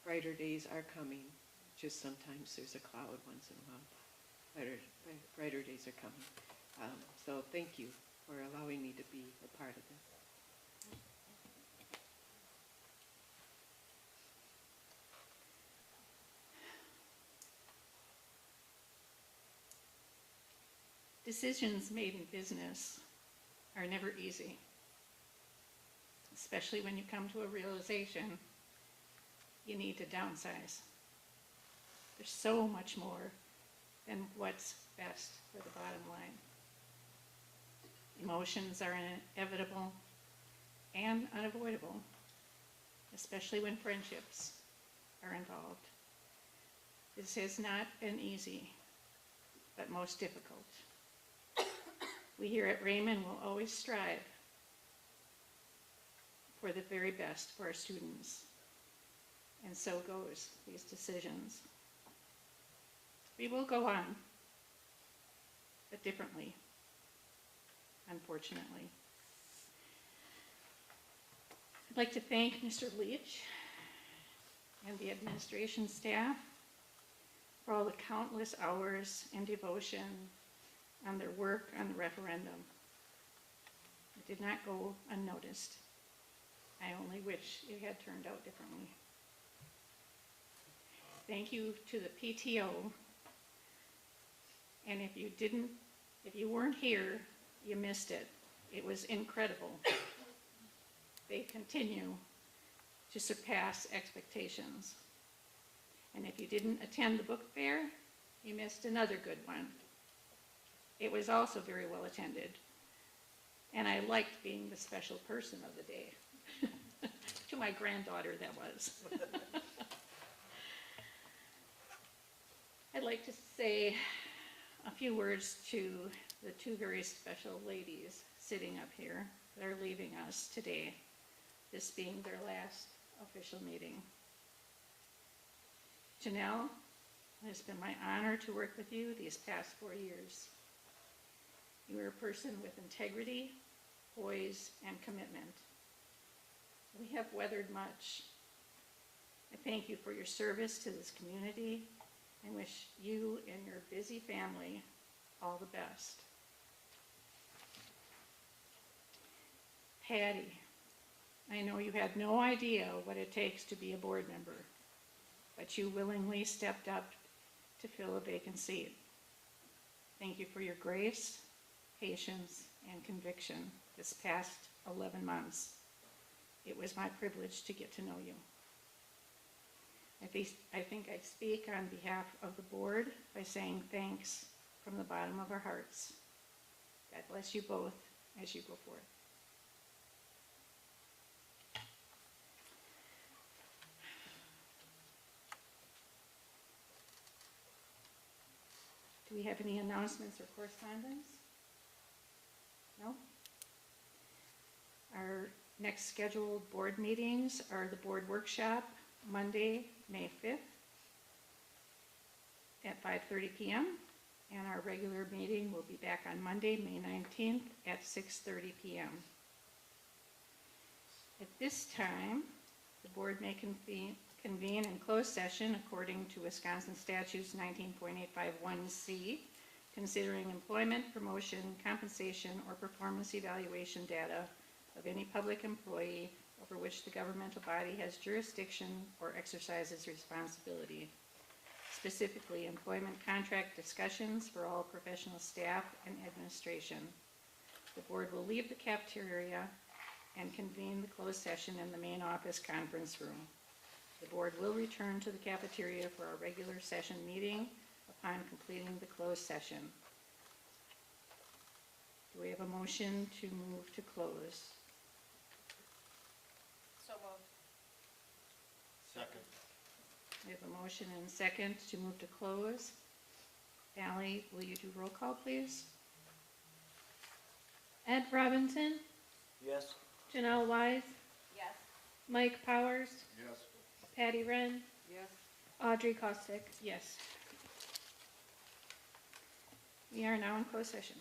brighter days are coming. Just sometimes there's a cloud once in a while. Brighter days are coming. So thank you for allowing me to be a part of this. Decisions made in business are never easy, especially when you come to a realization you need to downsize. There's so much more than what's best for the bottom line. Emotions are inevitable and unavoidable, especially when friendships are involved. This has not been easy, but most difficult. We here at Raymond will always strive for the very best for our students, and so goes these decisions. We will go on, but differently, unfortunately. I'd like to thank Mr. Leach and the administration staff for all the countless hours and devotion on their work on the referendum. It did not go unnoticed. I only wish it had turned out differently. Thank you to the PTO. And if you weren't here, you missed it. It was incredible. They continue to surpass expectations. And if you didn't attend the book fair, you missed another good one. It was also very well attended. And I liked being the special person of the day. To my granddaughter, that was. I'd like to say a few words to the two very special ladies sitting up here that are leaving us today, this being their last official meeting. Janelle, it has been my honor to work with you these past 4 years. You are a person with integrity, poise, and commitment. We have weathered much. I thank you for your service to this community and wish you and your busy family all the best. Patty, I know you had no idea what it takes to be a board member. but you willingly stepped up to fill a vacant seat. Thank you for your grace, patience, and conviction this past 11 months. It was my privilege to get to know you. I think I speak on behalf of the board by saying thanks from the bottom of our hearts. God bless you both as you go forth. Do we have any announcements or correspondence? No? Our next scheduled board meetings are the board workshop, Monday, May 5th at 5:30 p.m. And our regular meeting will be back on Monday, May 19th at 6:30 p.m. At this time, the board may convene in closed session according to Wisconsin Statutes 19.851C, considering employment, promotion, compensation, or performance evaluation data of any public employee over which the governmental body has jurisdiction or exercises responsibility. Specifically, employment contract discussions for all professional staff and administration. The board will leave the cafeteria and convene the closed session in the main office conference room. The board will return to the cafeteria for our regular session meeting upon completing the closed session. Do we have a motion to move to close? So moved. Second. We have a motion and a second to move to close. Ally, will you do roll call, please? Ed Robinson, Yes? Janelle Wise, Yes. Mike Powers, Yes. Patty Wren, Yes. Audrey Kostick. Yes. We are now in closed session.